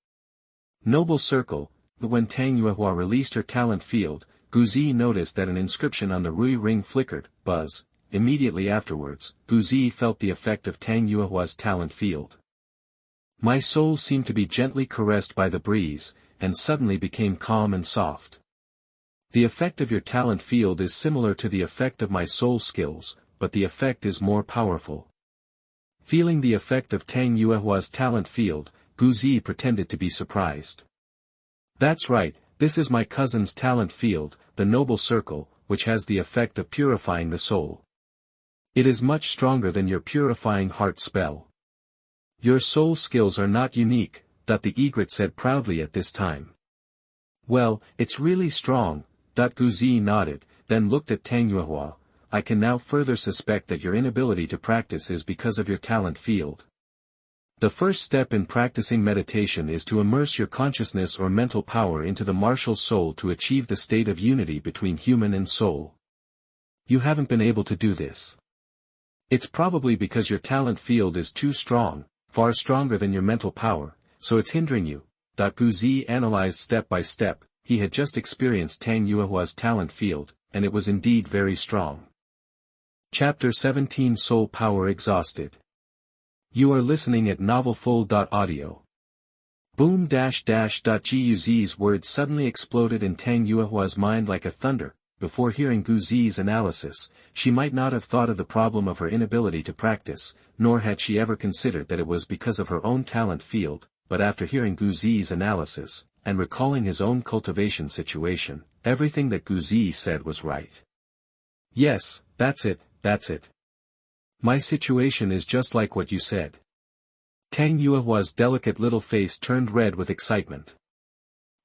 Speaker 1: Noble circle. But when Tang Yuehua released her talent field, Ziyi noticed that an inscription on the Rui ring flickered. Buzz. Immediately afterwards, Ziyi felt the effect of Tang Yuehua's talent field. My soul seemed to be gently caressed by the breeze, and suddenly became calm and soft. The effect of your talent field is similar to the effect of my soul skills, but the effect is more powerful. Feeling the effect of Tang Yuehua's talent field, Ziyi pretended to be surprised. That's right, this is my cousin's talent field, the noble circle, which has the effect of purifying the soul. It is much stronger than your purifying heart spell. Your soul skills are not unique, the egret said proudly at this time. Well, it's really strong. Ziyi nodded, then looked at Tang Yuehua. I can now further suspect that your inability to practice is because of your talent field. The first step in practicing meditation is to immerse your consciousness or mental power into the martial soul to achieve the state of unity between human and soul. You haven't been able to do this. It's probably because your talent field is too strong, far stronger than your mental power, so it's hindering you. Ziyi analyzed step by step. He had just experienced Tang Yuehua's talent field, and it was indeed very strong. Chapter 17 Soul Power Exhausted. You are listening at NovelFull.audio. Boom Ziyi's words suddenly exploded in Tang Yuehua's mind like a thunder. Before hearing Ziyi's analysis, she might not have thought of the problem of her inability to practice, nor had she ever considered that it was because of her own talent field, but after hearing Ziyi's analysis, and recalling his own cultivation situation, everything that Ziyi said was right. Yes, that's it. My situation is just like what you said. Tang Yuehua's delicate little face turned red with excitement.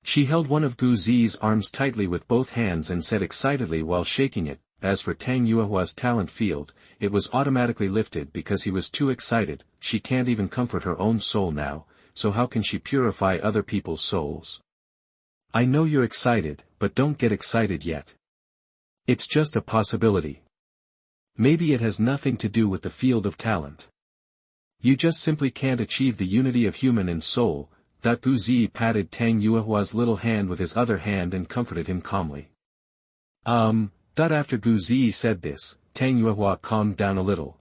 Speaker 1: She held one of Ziyi's arms tightly with both hands and said excitedly while shaking it, as for Tang Yuehua's talent field, it was automatically lifted because he was too excited. She can't even comfort her own soul now, so how can she purify other people's souls? I know you're excited, but don't get excited yet. It's just a possibility. Maybe it has nothing to do with the field of talent. You just simply can't achieve the unity of human and soul. Ziyi patted Tang Yuehua's little hand with his other hand and comforted him calmly. After Ziyi said this, Tang Yuehua calmed down a little.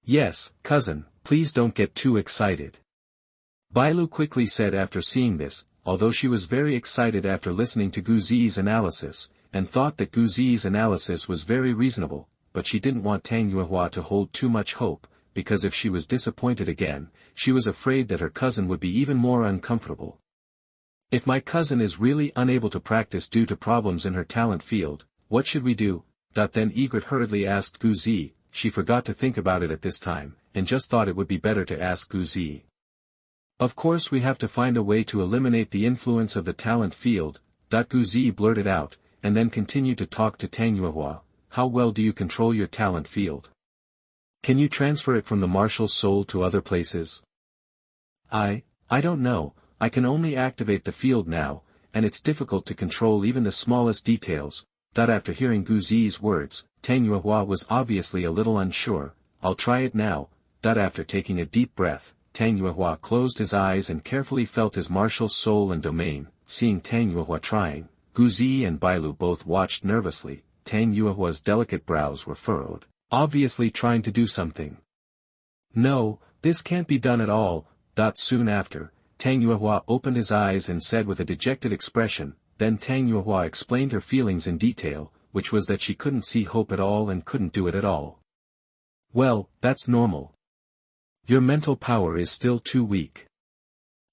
Speaker 1: Yes, cousin, please don't get too excited. Bailu quickly said after seeing this, although she was very excited after listening to Ziyi's analysis, and thought that Ziyi's analysis was very reasonable, but she didn't want Tang Yuehua to hold too much hope, because if she was disappointed again, she was afraid that her cousin would be even more uncomfortable. If my cousin is really unable to practice due to problems in her talent field, what should we do? Then Egret hurriedly asked Ziyi. She forgot to think about it at this time, and just thought it would be better to ask Ziyi. Of course we have to find a way to eliminate the influence of the talent field. Ziyi blurted out, and then continued to talk to Tang Yuehua. How well do you control your talent field? Can you transfer it from the martial soul to other places? I don't know, I can only activate the field now, and it's difficult to control even the smallest details. After hearing Ziyi's words, Tang Yuehua was obviously a little unsure. I'll try it now. After taking a deep breath, Tang Yuehua closed his eyes and carefully felt his martial soul and domain. Seeing Tang Yuehua trying, Gu Ziyi and Bailu both watched nervously. Tang Yuehua's delicate brows were furrowed, obviously trying to do something. No, this can't be done at all. Soon after, Tang Yuehua opened his eyes and said with a dejected expression. Then Tang Yuehua explained her feelings in detail, which was that she couldn't see hope at all and couldn't do it at all. Well, that's normal. Your mental power is still too weak.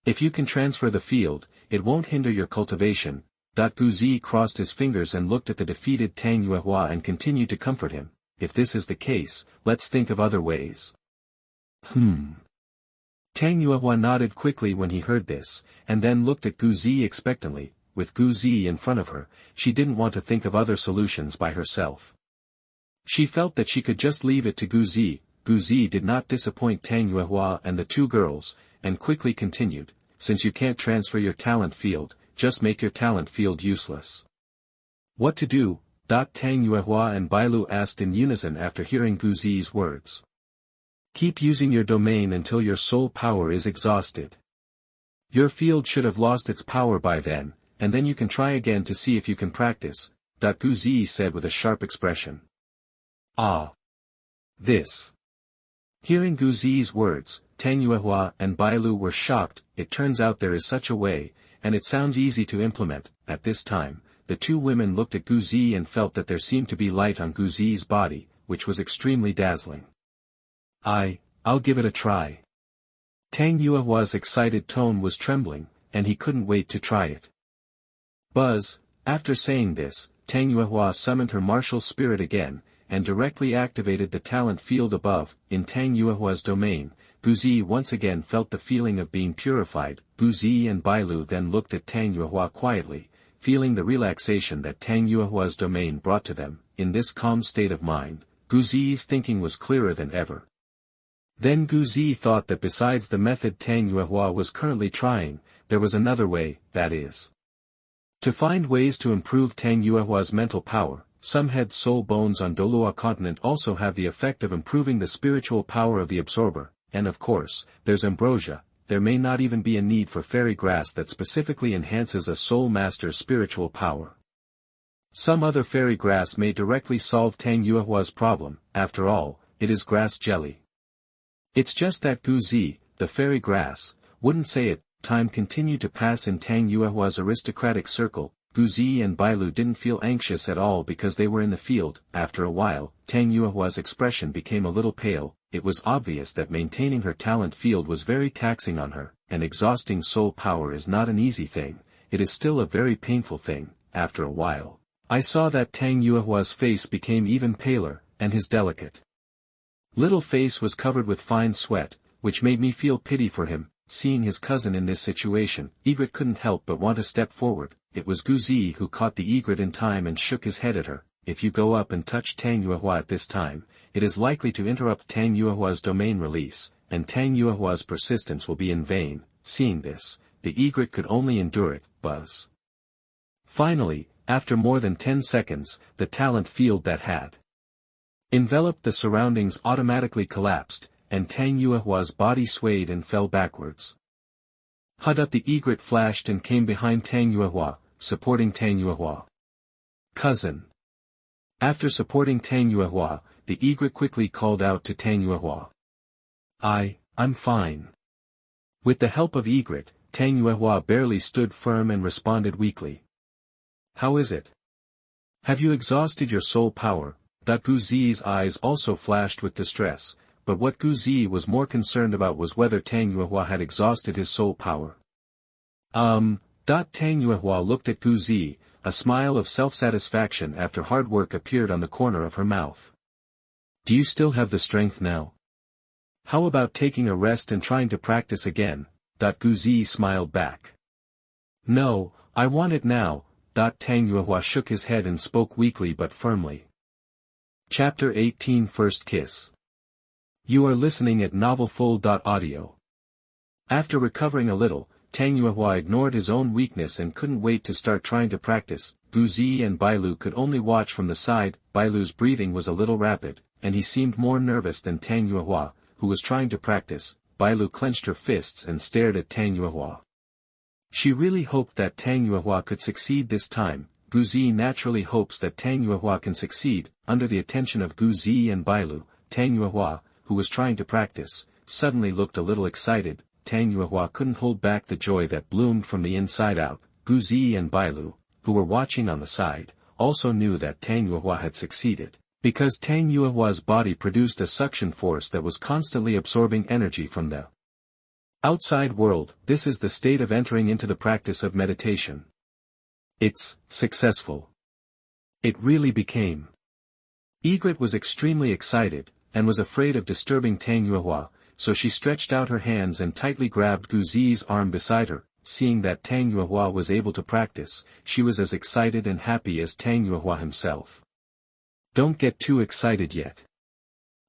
Speaker 1: If you can transfer the field, it won't hinder your cultivation. Gu Ziyi crossed his fingers and looked at the defeated Tang Yuehua and continued to comfort him. If this is the case, let's think of other ways. Tang Yuehua nodded quickly when he heard this, and then looked at Gu Ziyi expectantly. With Gu Ziyi in front of her, she didn't want to think of other solutions by herself. She felt that she could just leave it to Gu Ziyi. Gu Ziyi did not disappoint Tang Yuehua and the two girls, and quickly continued, since you can't transfer your talent field, just make your talent field useless. What to do? Tang Yuehua and Bailu asked in unison after hearing Gu Ziyi's words. Keep using your domain until your soul power is exhausted. Your field should have lost its power by then, and then you can try again to see if you can practice, Gu Ziyi said with a sharp expression. Ah! This! Hearing Gu Ziyi's words, Tang Yuehua and Bailu were shocked. It turns out there is such a way, and it sounds easy to implement. At this time, the two women looked at Gu Ziyi and felt that there seemed to be light on Gu Ziyi's body, which was extremely dazzling. I'll give it a try. Tang Yuehua's excited tone was trembling, and he couldn't wait to try it. Buzz! After saying this, Tang Yuehua summoned her martial spirit again, and directly activated the talent field above. In Tang Yuehua's domain, Gu Ziyi once again felt the feeling of being purified. Gu Ziyi and Bailu then looked at Tang Yuehua quietly, feeling the relaxation that Tang Yuehua's domain brought to them. In this calm state of mind, Gu Ziyi's thinking was clearer than ever. Then Gu Ziyi thought that besides the method Tang Yuehua was currently trying, there was another way, that is, to find ways to improve Tang Yuehua's mental power. Some head soul bones on Douluo continent also have the effect of improving the spiritual power of the absorber, and of course, there's ambrosia. There may not even be a need for fairy grass that specifically enhances a soul master's spiritual power. Some other fairy grass may directly solve Tang Yuehua's problem. After all, it is grass jelly. It's just that Gu Ziyi, the fairy grass, wouldn't say it. Time continued to pass in Tang Yuehua's aristocratic circle. Gu Ziyi and Bailu didn't feel anxious at all because they were in the field. After a while, Tang Yuehua's expression became a little pale. It was obvious that maintaining her talent field was very taxing on her, and exhausting soul power is not an easy thing. It is still a very painful thing. After a while, I saw that Tang Yuehua's face became even paler, and his delicate little face was covered with fine sweat, which made me feel pity for him. Seeing his cousin in this situation, Egret couldn't help but want to step forward. It was Gu Ziyi who caught the egret in time and shook his head at her. If you go up and touch Tang Yuehua at this time, it is likely to interrupt Tang Yuehua's domain release, and Tang Yuehua's persistence will be in vain. Seeing this, the egret could only endure it. Buzz! Finally, after more than 10 seconds, the talent field that had enveloped the surroundings automatically collapsed, and Tang Yuehua's body swayed and fell backwards. The egret flashed and came behind Tang Yuehua, supporting Tang Yuehua. Cousin! After supporting Tang Yuehua, the egret quickly called out to Tang Yuehua. I'm fine. With the help of egret, Tang Yuehua barely stood firm and responded weakly. How is it? Have you exhausted your soul power? Gu Ziyi's eyes also flashed with distress, but what Gu Ziyi was more concerned about was whether Tang Yuehua had exhausted his soul power. Tang Yuehua looked at Gu Ziyi, a smile of self-satisfaction after hard work appeared on the corner of her mouth. Do you still have the strength now? How about taking a rest and trying to practice again? Gu Ziyi smiled back. No, I want it now. Tang Yuehua shook his head and spoke weakly but firmly. Chapter 18 First Kiss. You are listening at NovelsDouluo. After recovering a little, Tang Yuehua ignored his own weakness and couldn't wait to start trying to practice. Gu Ziyi and Bailu could only watch from the side. Bailu's breathing was a little rapid, and he seemed more nervous than Tang Yuehua, who was trying to practice. Bailu clenched her fists and stared at Tang Yuehua. She really hoped that Tang Yuehua could succeed this time. Gu Ziyi naturally hopes that Tang Yuehua can succeed. Under the attention of Gu Ziyi and Bailu, Tang Yuehua, who was trying to practice, suddenly looked a little excited. Tang Yuehua couldn't hold back the joy that bloomed from the inside out. Gu Ziyi and Bailu, who were watching on the side, also knew that Tang Yuehua had succeeded, because Tang Yuehua's body produced a suction force that was constantly absorbing energy from the outside world. This is the state of entering into the practice of meditation. It's successful. It really became. Egret was extremely excited, and was afraid of disturbing Tang Yuehua, so she stretched out her hands and tightly grabbed Gu Ziyi's arm beside her. Seeing that Tang Yuehua was able to practice, she was as excited and happy as Tang Yuehua himself. Don't get too excited yet.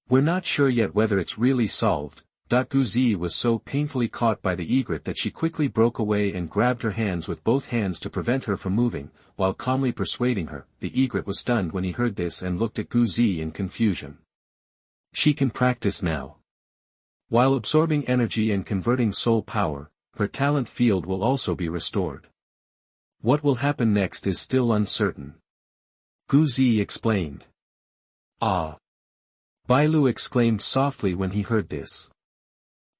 Speaker 1: We're not sure yet whether it's really solved. Gu Ziyi was so painfully caught by the egret that she quickly broke away and grabbed her hands with both hands to prevent her from moving, while calmly persuading her. The egret was stunned when he heard this and looked at Gu Ziyi in confusion. She can practice now. While absorbing energy and converting soul power, her talent field will also be restored. What will happen next is still uncertain. Gu Ziyi explained. Ah! Bailu exclaimed softly when he heard this.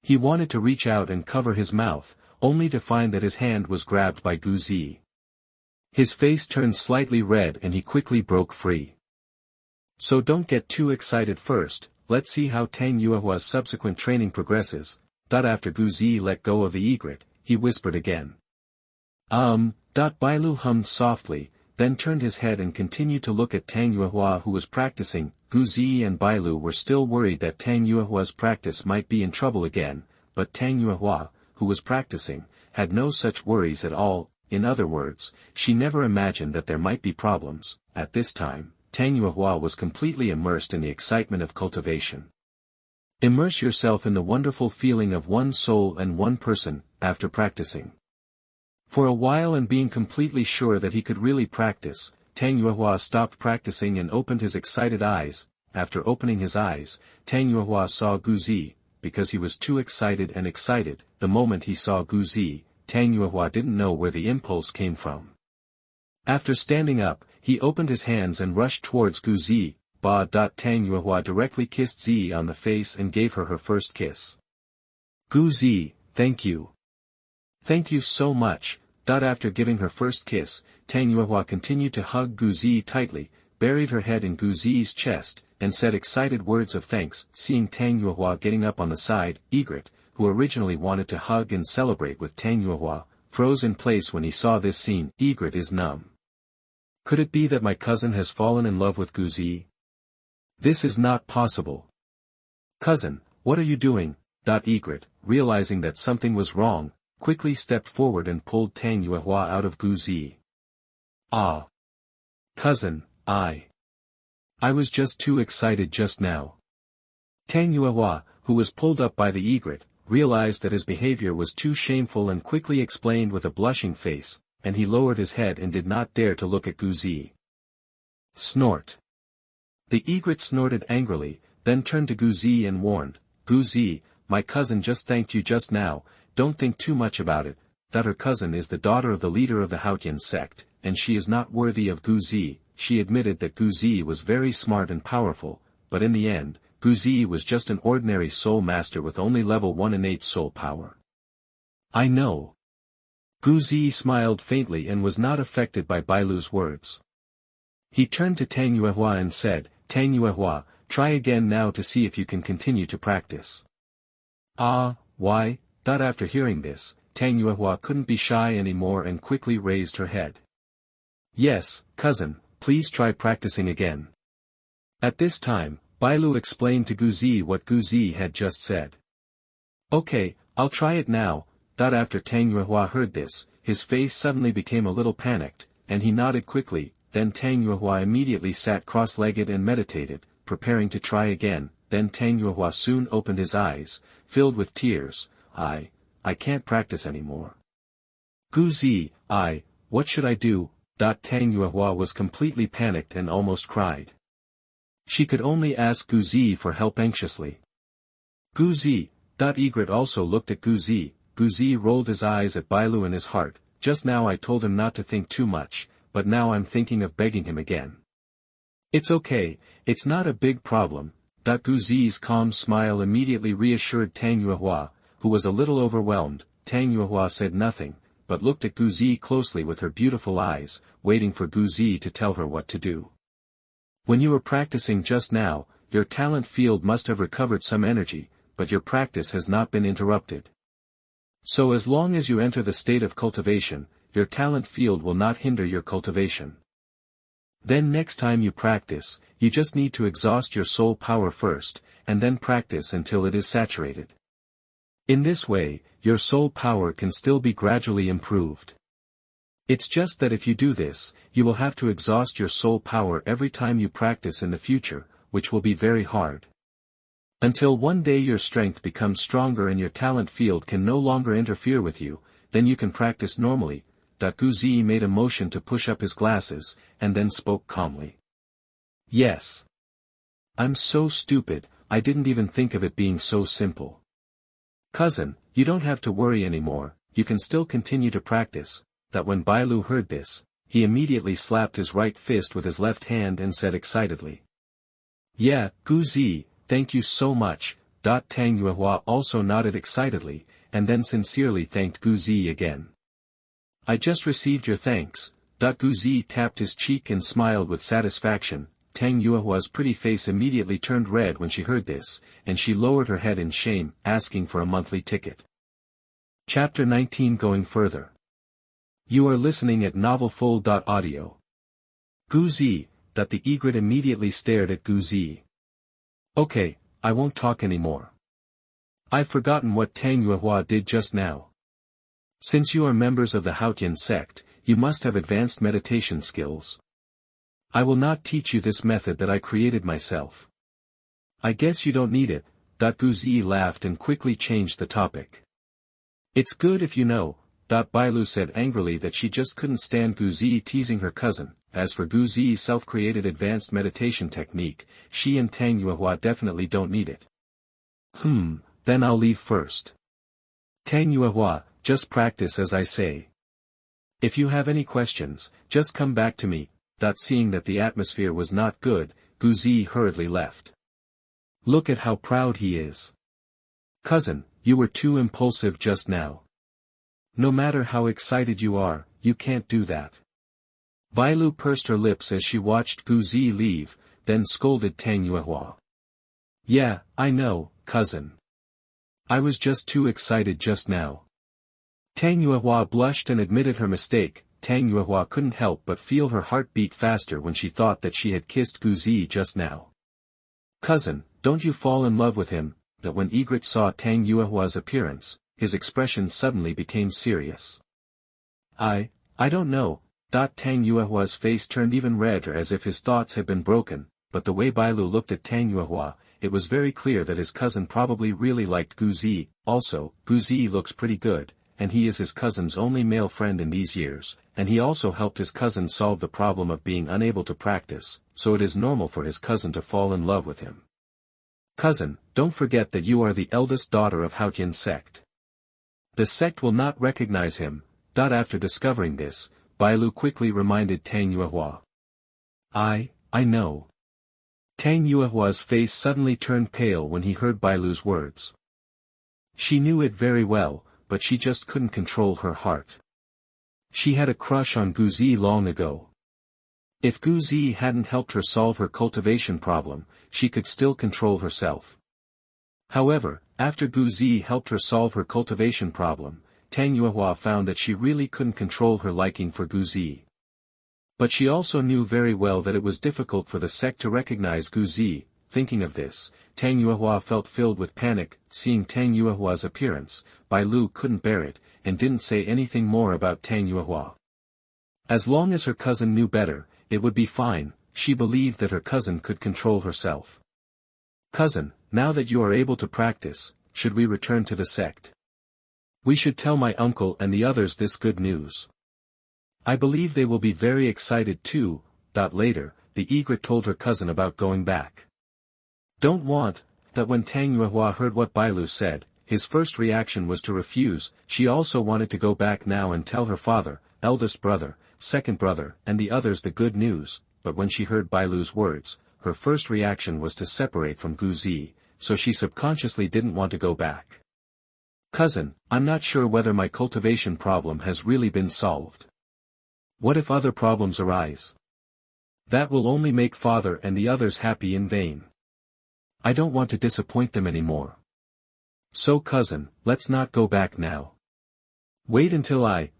Speaker 1: He wanted to reach out and cover his mouth, only to find that his hand was grabbed by Gu Ziyi. His face turned slightly red and he quickly broke free. So don't get too excited first, let's see how Tang Yuehua's subsequent training progresses. After Gu Ziyi let go of the egret, he whispered again. Bailu hummed softly, then turned his head and continued to look at Tang Yuehua who was practicing. Gu Ziyi and Bailu were still worried that Tang Yuehua's practice might be in trouble again, but Tang Yuehua, who was practicing, had no such worries at all. In other words, she never imagined that there might be problems. At this time, Tang Yuehua was completely immersed in the excitement of cultivation. Immerse yourself in the wonderful feeling of one soul and one person, after practicing. For a while and being completely sure that he could really practice, Tang Yuehua stopped practicing and opened his excited eyes. After opening his eyes, Tang Yuehua saw Gu Ziyi. Because he was too excited and excited, the moment he saw Gu Ziyi, Tang Yuehua didn't know where the impulse came from. After standing up, he opened his hands and rushed towards Gu Ziyi. Tang Yuehua directly kissed Ziyi on the face and gave her her first kiss. Gu Ziyi, thank you. Thank you so much. After giving her first kiss, Tang Yuehua continued to hug Gu Ziyi tightly, buried her head in Gu Ziyi's chest, and said excited words of thanks. Seeing Tang Yuehua getting up on the side, Egret, who originally wanted to hug and celebrate with Tang Yuehua, froze in place when he saw this scene. Egret is numb. Could it be that my cousin has fallen in love with Gu Ziyi? This is not possible. Cousin, what are you doing? Egret, realizing that something was wrong, quickly stepped forward and pulled Tang Yuehua out of Gu Ziyi. Ah! Cousin, I was just too excited just now. Tang Yuehua, who was pulled up by the egret, realized that his behavior was too shameful and quickly explained with a blushing face, and he lowered his head and did not dare to look at Gu Ziyi. Snort. The egret snorted angrily, then turned to Gu Ziyi and warned, Gu Ziyi, my cousin just thanked you just now, don't think too much about it. Her cousin is the daughter of the leader of the Haotian sect, and she is not worthy of Gu Ziyi. She admitted that Gu Ziyi was very smart and powerful, but in the end, Gu Ziyi was just an ordinary soul master with only level 1 innate soul power. I know. Gu Ziyi smiled faintly and was not affected by Bailu's words. He turned to Tang Yuehua and said, Tang Yuehua, try again now to see if you can continue to practice. Ah, why? After hearing this, Tang Yuehua couldn't be shy anymore and quickly raised her head. Yes, cousin, please try practicing again. At this time, Bailu explained to Gu Ziyi what Gu Ziyi had just said. Okay, I'll try it now. After Tang Yuehua heard this, his face suddenly became a little panicked, and he nodded quickly. Then Tang Yuehua immediately sat cross-legged and meditated, preparing to try again. Then Tang Yuehua soon opened his eyes, filled with tears. I can't practice anymore. Gu Ziyi, what should I do? Tang Yuehua was completely panicked and almost cried. She could only ask Gu Ziyi for help anxiously. Gu Ziyi, Egret also looked at Gu Ziyi. Ziyi rolled his eyes at Bailu in his heart. Just now I told him not to think too much, but now I'm thinking of begging him again. It's okay, it's not a big problem. Ziyi's calm smile immediately reassured Tang Yuehua, who was a little overwhelmed. Tang Yuehua said nothing, but looked at Ziyi closely with her beautiful eyes, waiting for Ziyi to tell her what to do. When you were practicing just now, your talent field must have recovered some energy, but your practice has not been interrupted. So as long as you enter the state of cultivation, your talent field will not hinder your cultivation. Then next time you practice, you just need to exhaust your soul power first, and then practice until it is saturated. In this way, your soul power can still be gradually improved. It's just that if you do this, you will have to exhaust your soul power every time you practice in the future, which will be very hard. Until one day your strength becomes stronger and your talent field can no longer interfere with you, then you can practice normally. Ziyi made a motion to push up his glasses, and then spoke calmly. Yes. I'm so stupid, I didn't even think of it being so simple. Cousin, you don't have to worry anymore, you can still continue to practice. When Bailu heard this, he immediately slapped his right fist with his left hand and said excitedly. Yeah, Ziyi, thank you so much. Tang Yuehua also nodded excitedly, and then sincerely thanked Ziyi again. I just received your thanks. Ziyi tapped his cheek and smiled with satisfaction. Tang Yuehua's pretty face immediately turned red when she heard this, and she lowered her head in shame, asking for a monthly ticket. Chapter 19 Going further. You are listening at NovelFull.audio. Ziyi, the egret immediately stared at Ziyi. Okay, I won't talk anymore. I've forgotten what Tang Yuehua did just now. Since you are members of the Haotian sect, you must have advanced meditation skills. I will not teach you this method that I created myself. I guess you don't need it. Ziyi laughed and quickly changed the topic. It's good if you know. Bailu said angrily that she just couldn't stand Ziyi teasing her cousin. As for Ziyi's self-created advanced meditation technique, she and Tang Yuehua definitely don't need it. Then I'll leave first. Tang Yuehua, just practice as I say. If you have any questions, just come back to me. Seeing that the atmosphere was not good, Ziyi hurriedly left. Look at how proud he is. Cousin, you were too impulsive just now. No matter how excited you are, you can't do that. Bailu pursed her lips as she watched Ziyi leave, then scolded Tang Yuehua. Yeah, I know, cousin. I was just too excited just now. Tang Yuehua blushed and admitted her mistake. Tang Yuehua couldn't help but feel her heart beat faster when she thought that she had kissed Ziyi just now. Cousin, don't you fall in love with him? When Egret saw Tang Yuehua's appearance, his expression suddenly became serious. I don't know. Tang Yuehua's face turned even redder as if his thoughts had been broken, but the way Bailu looked at Tang Yuehua, it was very clear that his cousin probably really liked Ziyi. Also, Ziyi looks pretty good, and he is his cousin's only male friend in these years, and he also helped his cousin solve the problem of being unable to practice, so it is normal for his cousin to fall in love with him. Cousin, don't forget that you are the eldest daughter of Haotian sect. The sect will not recognize him. After discovering this, Bailu quickly reminded Tang Yuehua. I know. Tang Yuehua's face suddenly turned pale when he heard Bailu's words. She knew it very well, but she just couldn't control her heart. She had a crush on Ziyi long ago. If Ziyi hadn't helped her solve her cultivation problem, she could still control herself. However, after Ziyi helped her solve her cultivation problem, Tang Yuehua found that she really couldn't control her liking for Ziyi. But she also knew very well that it was difficult for the sect to recognize Ziyi. Thinking of this, Tang Yuehua felt filled with panic. Seeing Tang Yuehua's appearance, Bailu couldn't bear it, and didn't say anything more about Tang Yuehua. As long as her cousin knew better, it would be fine. She believed that her cousin could control herself. Cousin, now that you are able to practice, should we return to the sect? We should tell my uncle and the others this good news. I believe they will be very excited too. Later, the egret told her cousin about going back. Don't want. When Tang Yuehua heard what Bailu said, his first reaction was to refuse. She also wanted to go back now and tell her father, eldest brother, second brother, and the others the good news, but when she heard Bailu's words, her first reaction was to separate from Ziyi, so she subconsciously didn't want to go back. Cousin, I'm not sure whether my cultivation problem has really been solved. What if other problems arise? That will only make father and the others happy in vain. I don't want to disappoint them anymore. So cousin, let's not go back now. Wait until I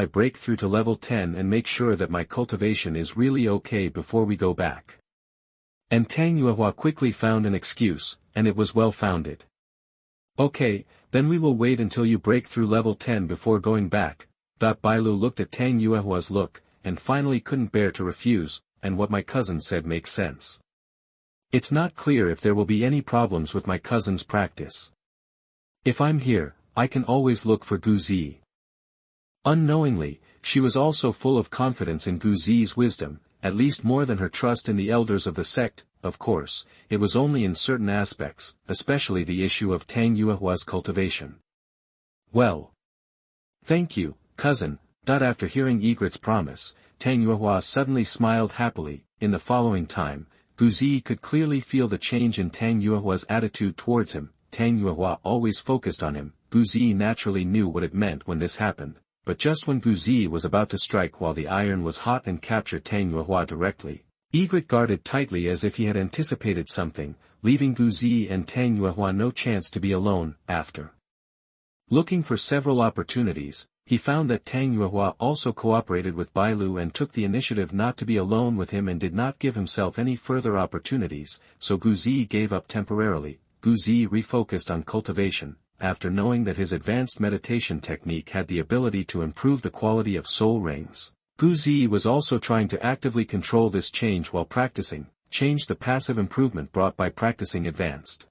Speaker 1: break through to level 10 and make sure that my cultivation is really okay before we go back. And Tang Yuehua quickly found an excuse, and it was well founded. Okay, then we will wait until you break through level 10 before going back. Bailu looked at Tang Yuehua's look, and finally couldn't bear to refuse, and what my cousin said makes sense. It's not clear if there will be any problems with my cousin's practice. If I'm here, I can always look for Ziyi. Unknowingly, she was also full of confidence in Ziyi's wisdom, at least more than her trust in the elders of the sect. Of course, it was only in certain aspects, especially the issue of Tang Yuehua's cultivation. Well. Thank you, cousin. After hearing Egret's promise, Tang Yuehua suddenly smiled happily. In the following time, Ziyi could clearly feel the change in Tang Yuehua's attitude towards him. Tang Yuehua always focused on him. Ziyi naturally knew what it meant when this happened, but just when Ziyi was about to strike while the iron was hot and capture Tang Yuehua directly, Egret guarded tightly as if he had anticipated something, leaving Ziyi and Tang Yuehua no chance to be alone. After looking for several opportunities, he found that Tang Yuehua also cooperated with Bailu and took the initiative not to be alone with him and did not give himself any further opportunities, so Ziyi gave up temporarily. Ziyi refocused on cultivation, after knowing that his advanced meditation technique had the ability to improve the quality of soul rings. Ziyi was also trying to actively control this change while practicing, change the passive improvement brought by practicing advanced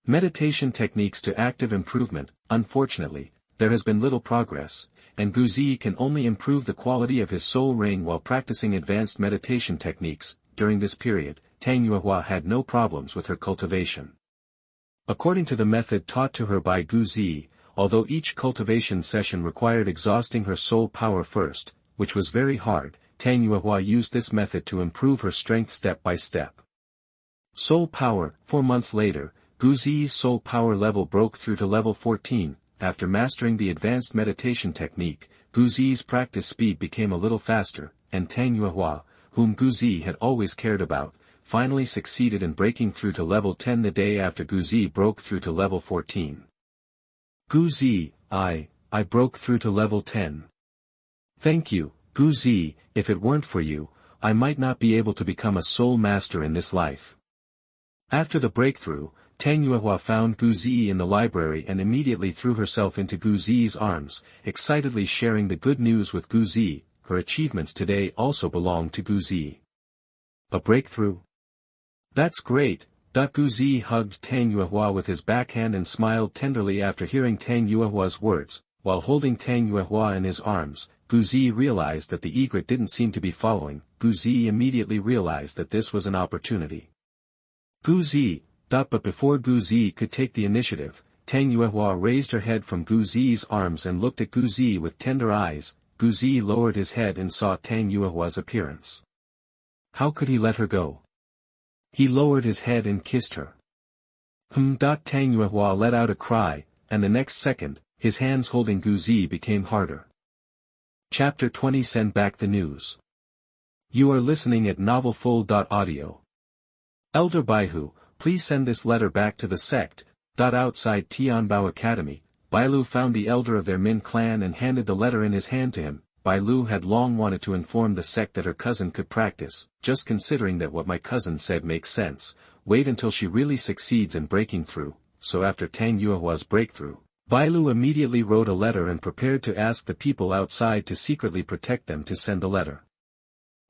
Speaker 1: meditation techniques to active improvement. Unfortunately, there has been little progress, and Ziyi can only improve the quality of his soul ring while practicing advanced meditation techniques. During this period, Tang Yuehua had no problems with her cultivation. According to the method taught to her by Ziyi, although each cultivation session required exhausting her soul power first, which was very hard, Tang Yuehua used this method to improve her strength step by step. Soul power. 4 months later, Ziyi's soul power level broke through to level 14. After mastering the advanced meditation technique, Ziyi's practice speed became a little faster, and Tang Yuehua, whom Ziyi had always cared about, finally succeeded in breaking through to level 10 the day after Ziyi broke through to level 14. Ziyi, I broke through to level 10. Thank you, Ziyi. If it weren't for you, I might not be able to become a soul master in this life. After the breakthrough, Tang Yuehua found Ziyi in the library and immediately threw herself into Ziyi's arms, excitedly sharing the good news with Ziyi. Her achievements today also belong to Ziyi. A breakthrough? That's great. Ziyi hugged Tang Yuehua with his backhand and smiled tenderly after hearing Tang Yuehua's words. While holding Tang Yuehua in his arms, Ziyi realized that the egret didn't seem to be following. Ziyi immediately realized that this was an opportunity. Ziyi. But before Ziyi could take the initiative, Tang Yuehua raised her head from Ziyi's arms and looked at Ziyi with tender eyes. Ziyi lowered his head and saw Tang Yuehua's appearance. How could he let her go? He lowered his head and kissed her. Tang Yuehua let out a cry, and the next second, his hands holding Ziyi became harder. Chapter 20. Send back the news. You are listening at NovelFull.audio. Elder Baihu, please send this letter back to the sect. Outside Tianbao Academy, Bailu found the elder of their Min clan and handed the letter in his hand to him. Bailu had long wanted to inform the sect that her cousin could practice, just considering that what my cousin said makes sense. Wait until she really succeeds in breaking through. So after Tang Yuehua's breakthrough, Bailu immediately wrote a letter and prepared to ask the people outside to secretly protect them to send the letter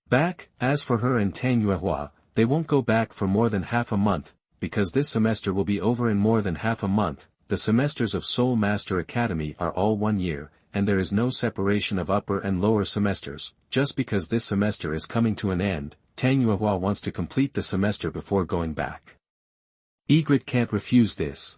Speaker 1: back. As for her and Tang Yuehua, they won't go back for more than half a month, because this semester will be over in more than half a month. The semesters of Soul Master Academy are all 1 year, and there is no separation of upper and lower semesters. Just because this semester is coming to an end, Tang Yuehua wants to complete the semester before going back. Egret can't refuse this.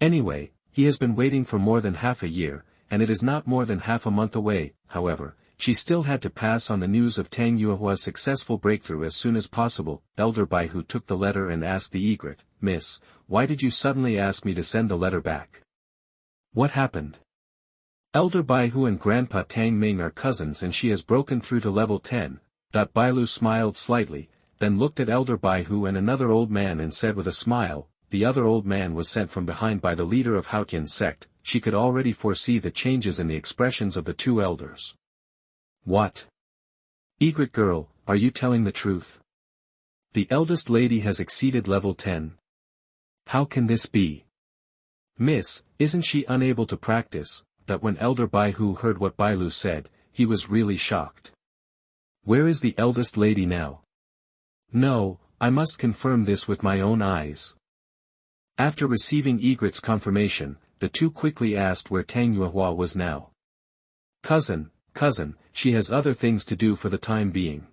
Speaker 1: Anyway, he has been waiting for more than half a year, and it is not more than half a month away. However, she still had to pass on the news of Tang Yuehua's successful breakthrough as soon as possible. Elder Baihu took the letter and asked the egret, "Miss, why did you suddenly ask me to send the letter back? What happened?" Elder Baihu and Grandpa Tang Ming are cousins and she has broken through to level 10. Bailu smiled slightly, then looked at Elder Baihu and another old man and said with a smile, the other old man was sent from behind by the leader of Haotian Sect. She could already foresee the changes in the expressions of the two elders. "What? Egret girl, are you telling the truth? The eldest lady has exceeded level 10. How can this be? Miss, isn't she unable to practice?" That when Elder Baihu heard what Bailu said, he was really shocked. "Where is the eldest lady now?" "No, I must confirm this with my own eyes." After receiving Egret's confirmation, the two quickly asked where Tang Yuehua was now. Cousin, she has other things to do for the time being."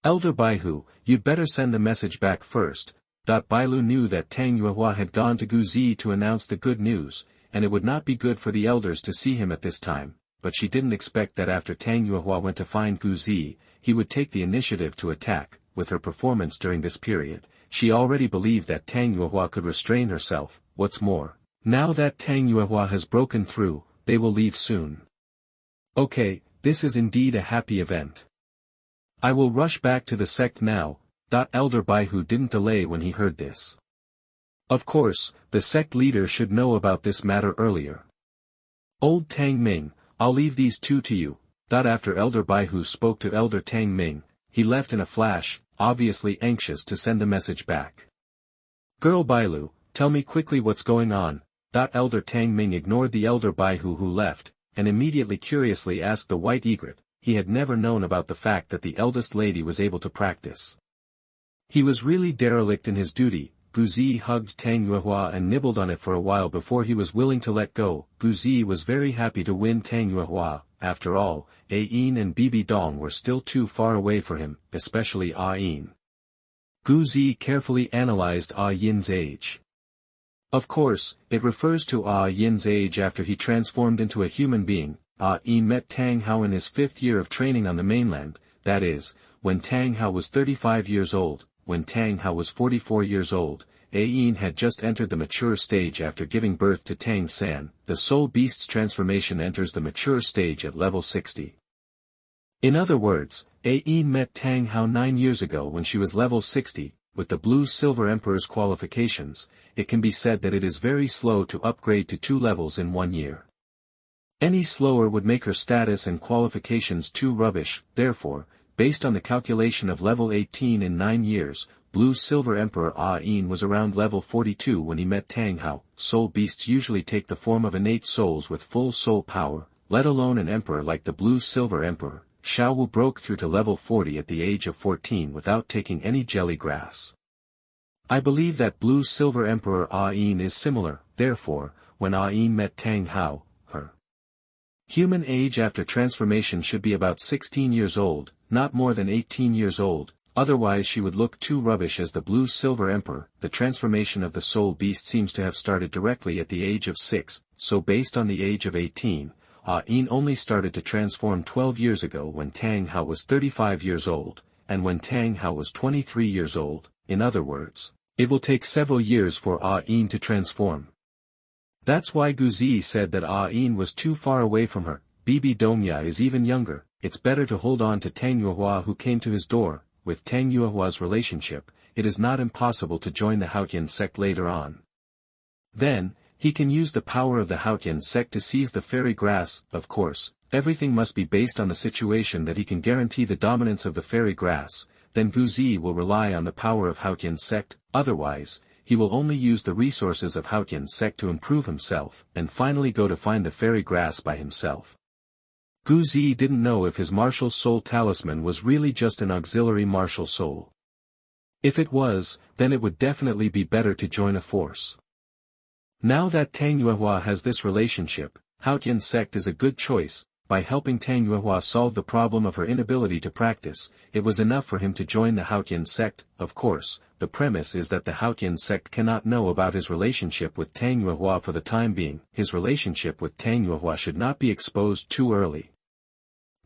Speaker 1: "Elder Baihu, you'd better send a message back first." Bailu knew that Tang Yuehua had gone to Ziyi to announce the good news, and it would not be good for the elders to see him at this time, but she didn't expect that after Tang Yuehua went to find Ziyi, he would take the initiative to attack. With her performance during this period, she already believed that Tang Yuehua could restrain herself. What's more, now that Tang Yuehua has broken through, they will leave soon. Okay, this is indeed a happy event. I will rush back to the sect now. Elder Baihu didn't delay when he heard this. Of course, the sect leader should know about this matter earlier. "Old Tang Ming, I'll leave these two to you." After Elder Baihu spoke to Elder Tang Ming, he left in a flash, obviously anxious to send a message back. "Girl Bailu, tell me quickly what's going on." Elder Tang Ming ignored the Elder Baihu who left, and immediately curiously asked the white egret. He had never known about the fact that the eldest lady was able to practice. He was really derelict in his duty. Ziyi hugged Tang Yuehua and nibbled on it for a while before he was willing to let go. Ziyi was very happy to win Tang Yuehua. After all, Ain and Bibi Dong were still too far away for him, especially Ain. Ziyi carefully analyzed Yin's age. Of course, it refers to Yin's age after he transformed into a human being. Yin met Tang Hao in his 5th year of training on the mainland, that is, when Tang Hao was 35 years old. When Tang Hao was 44 years old, Yin had just entered the mature stage after giving birth to Tang San. The soul beast's transformation enters the mature stage at level 60. In other words, Yin met Tang Hao 9 years ago when she was level 60. With the Blue-Silver Emperor's qualifications, it can be said that it is very slow to upgrade to 2 levels in 1 year. Any slower would make her status and qualifications too rubbish. Therefore, based on the calculation of level 18 in 9 years, Blue-Silver Emperor Yin was around level 42 when he met Tang Hao. Soul beasts usually take the form of innate souls with full soul power, let alone an emperor like the Blue-Silver Emperor. Xiao Wu broke through to level 40 at the age of 14 without taking any jelly grass. I believe that Blue-Silver Emperor Yin is similar. Therefore, when Yin met Tang Hao, her human age after transformation should be about 16 years old, not more than 18 years old, otherwise she would look too rubbish as the Blue-Silver Emperor. The transformation of the soul beast seems to have started directly at the age of 6, so based on the age of 18, Yin only started to transform 12 years ago when Tang Hao was 35 years old, and when Tang Hao was 23 years old. In other words, it will take several years for Yin to transform. That's why Ziyi said that Yin was too far away from her. Bibi Domya is even younger. It's better to hold on to Tang Yuehua who came to his door. With Tang Yuehua's relationship, it is not impossible to join the Haotian sect later on. Then, he can use the power of the Haotian sect to seize the fairy grass. Of course, everything must be based on the situation that he can guarantee the dominance of the fairy grass. Then Ziyi will rely on the power of Haotian sect. Otherwise, he will only use the resources of Haotian sect to improve himself, and finally go to find the fairy grass by himself. Ziyi didn't know if his martial soul talisman was really just an auxiliary martial soul. If it was, then it would definitely be better to join a force. Now that Tang Yuehua has this relationship, Haotian sect is a good choice. by helping Tang Yuehua solve the problem of her inability to practice, it was enough for him to join the Haotian sect. Of course, the premise is that the Haotian sect cannot know about his relationship with Tang Yuehua for the time being. His relationship with Tang Yuehua should not be exposed too early.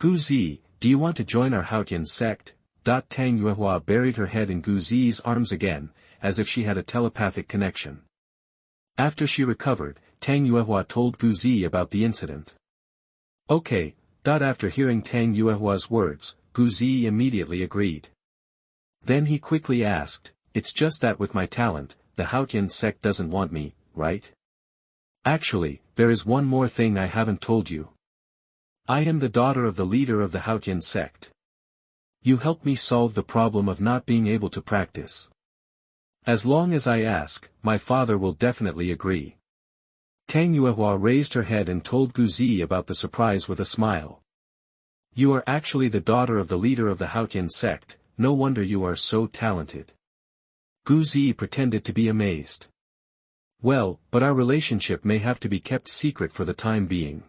Speaker 1: Gu Ziyi, do you want to join our Haotian sect? Tang Yuehua buried her head in Gu Ziyi's arms again, as if she had a telepathic connection. After she recovered, Tang Yuehua told Gu Ziyi about the incident. Okay. After hearing Tang Yuehua's words, Gu Ziyi immediately agreed. Then he quickly asked, it's just that with my talent, the Haotian sect doesn't want me, right? Actually, there is one more thing I haven't told you. I am the daughter of the leader of the Haotian sect. You help me solve the problem of not being able to practice. As long as I ask, my father will definitely agree. Tang Yuehua raised her head and told Gu Ziyi about the surprise with a smile. You are actually the daughter of the leader of the Haotian sect, no wonder you are so talented. Gu Ziyi pretended to be amazed. Well, but our relationship may have to be kept secret for the time being.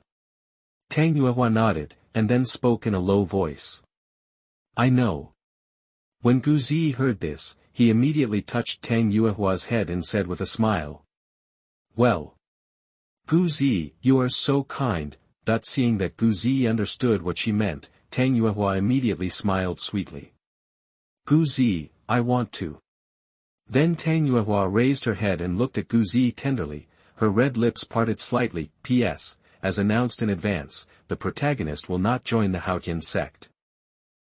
Speaker 1: Tang Yuehua nodded, and then spoke in a low voice. I know. When Gu Ziyi heard this, he immediately touched Tang Yuehua's head and said with a smile. Well. Gu Ziyi, you are so kind. Seeing that Gu Ziyi understood what she meant, Tang Yuehua immediately smiled sweetly. Gu Ziyi, I want to. Then Tang Yuehua raised her head and looked at Gu Ziyi tenderly, her red lips parted slightly. P.S. As announced in advance, the protagonist will not join the Haotian sect.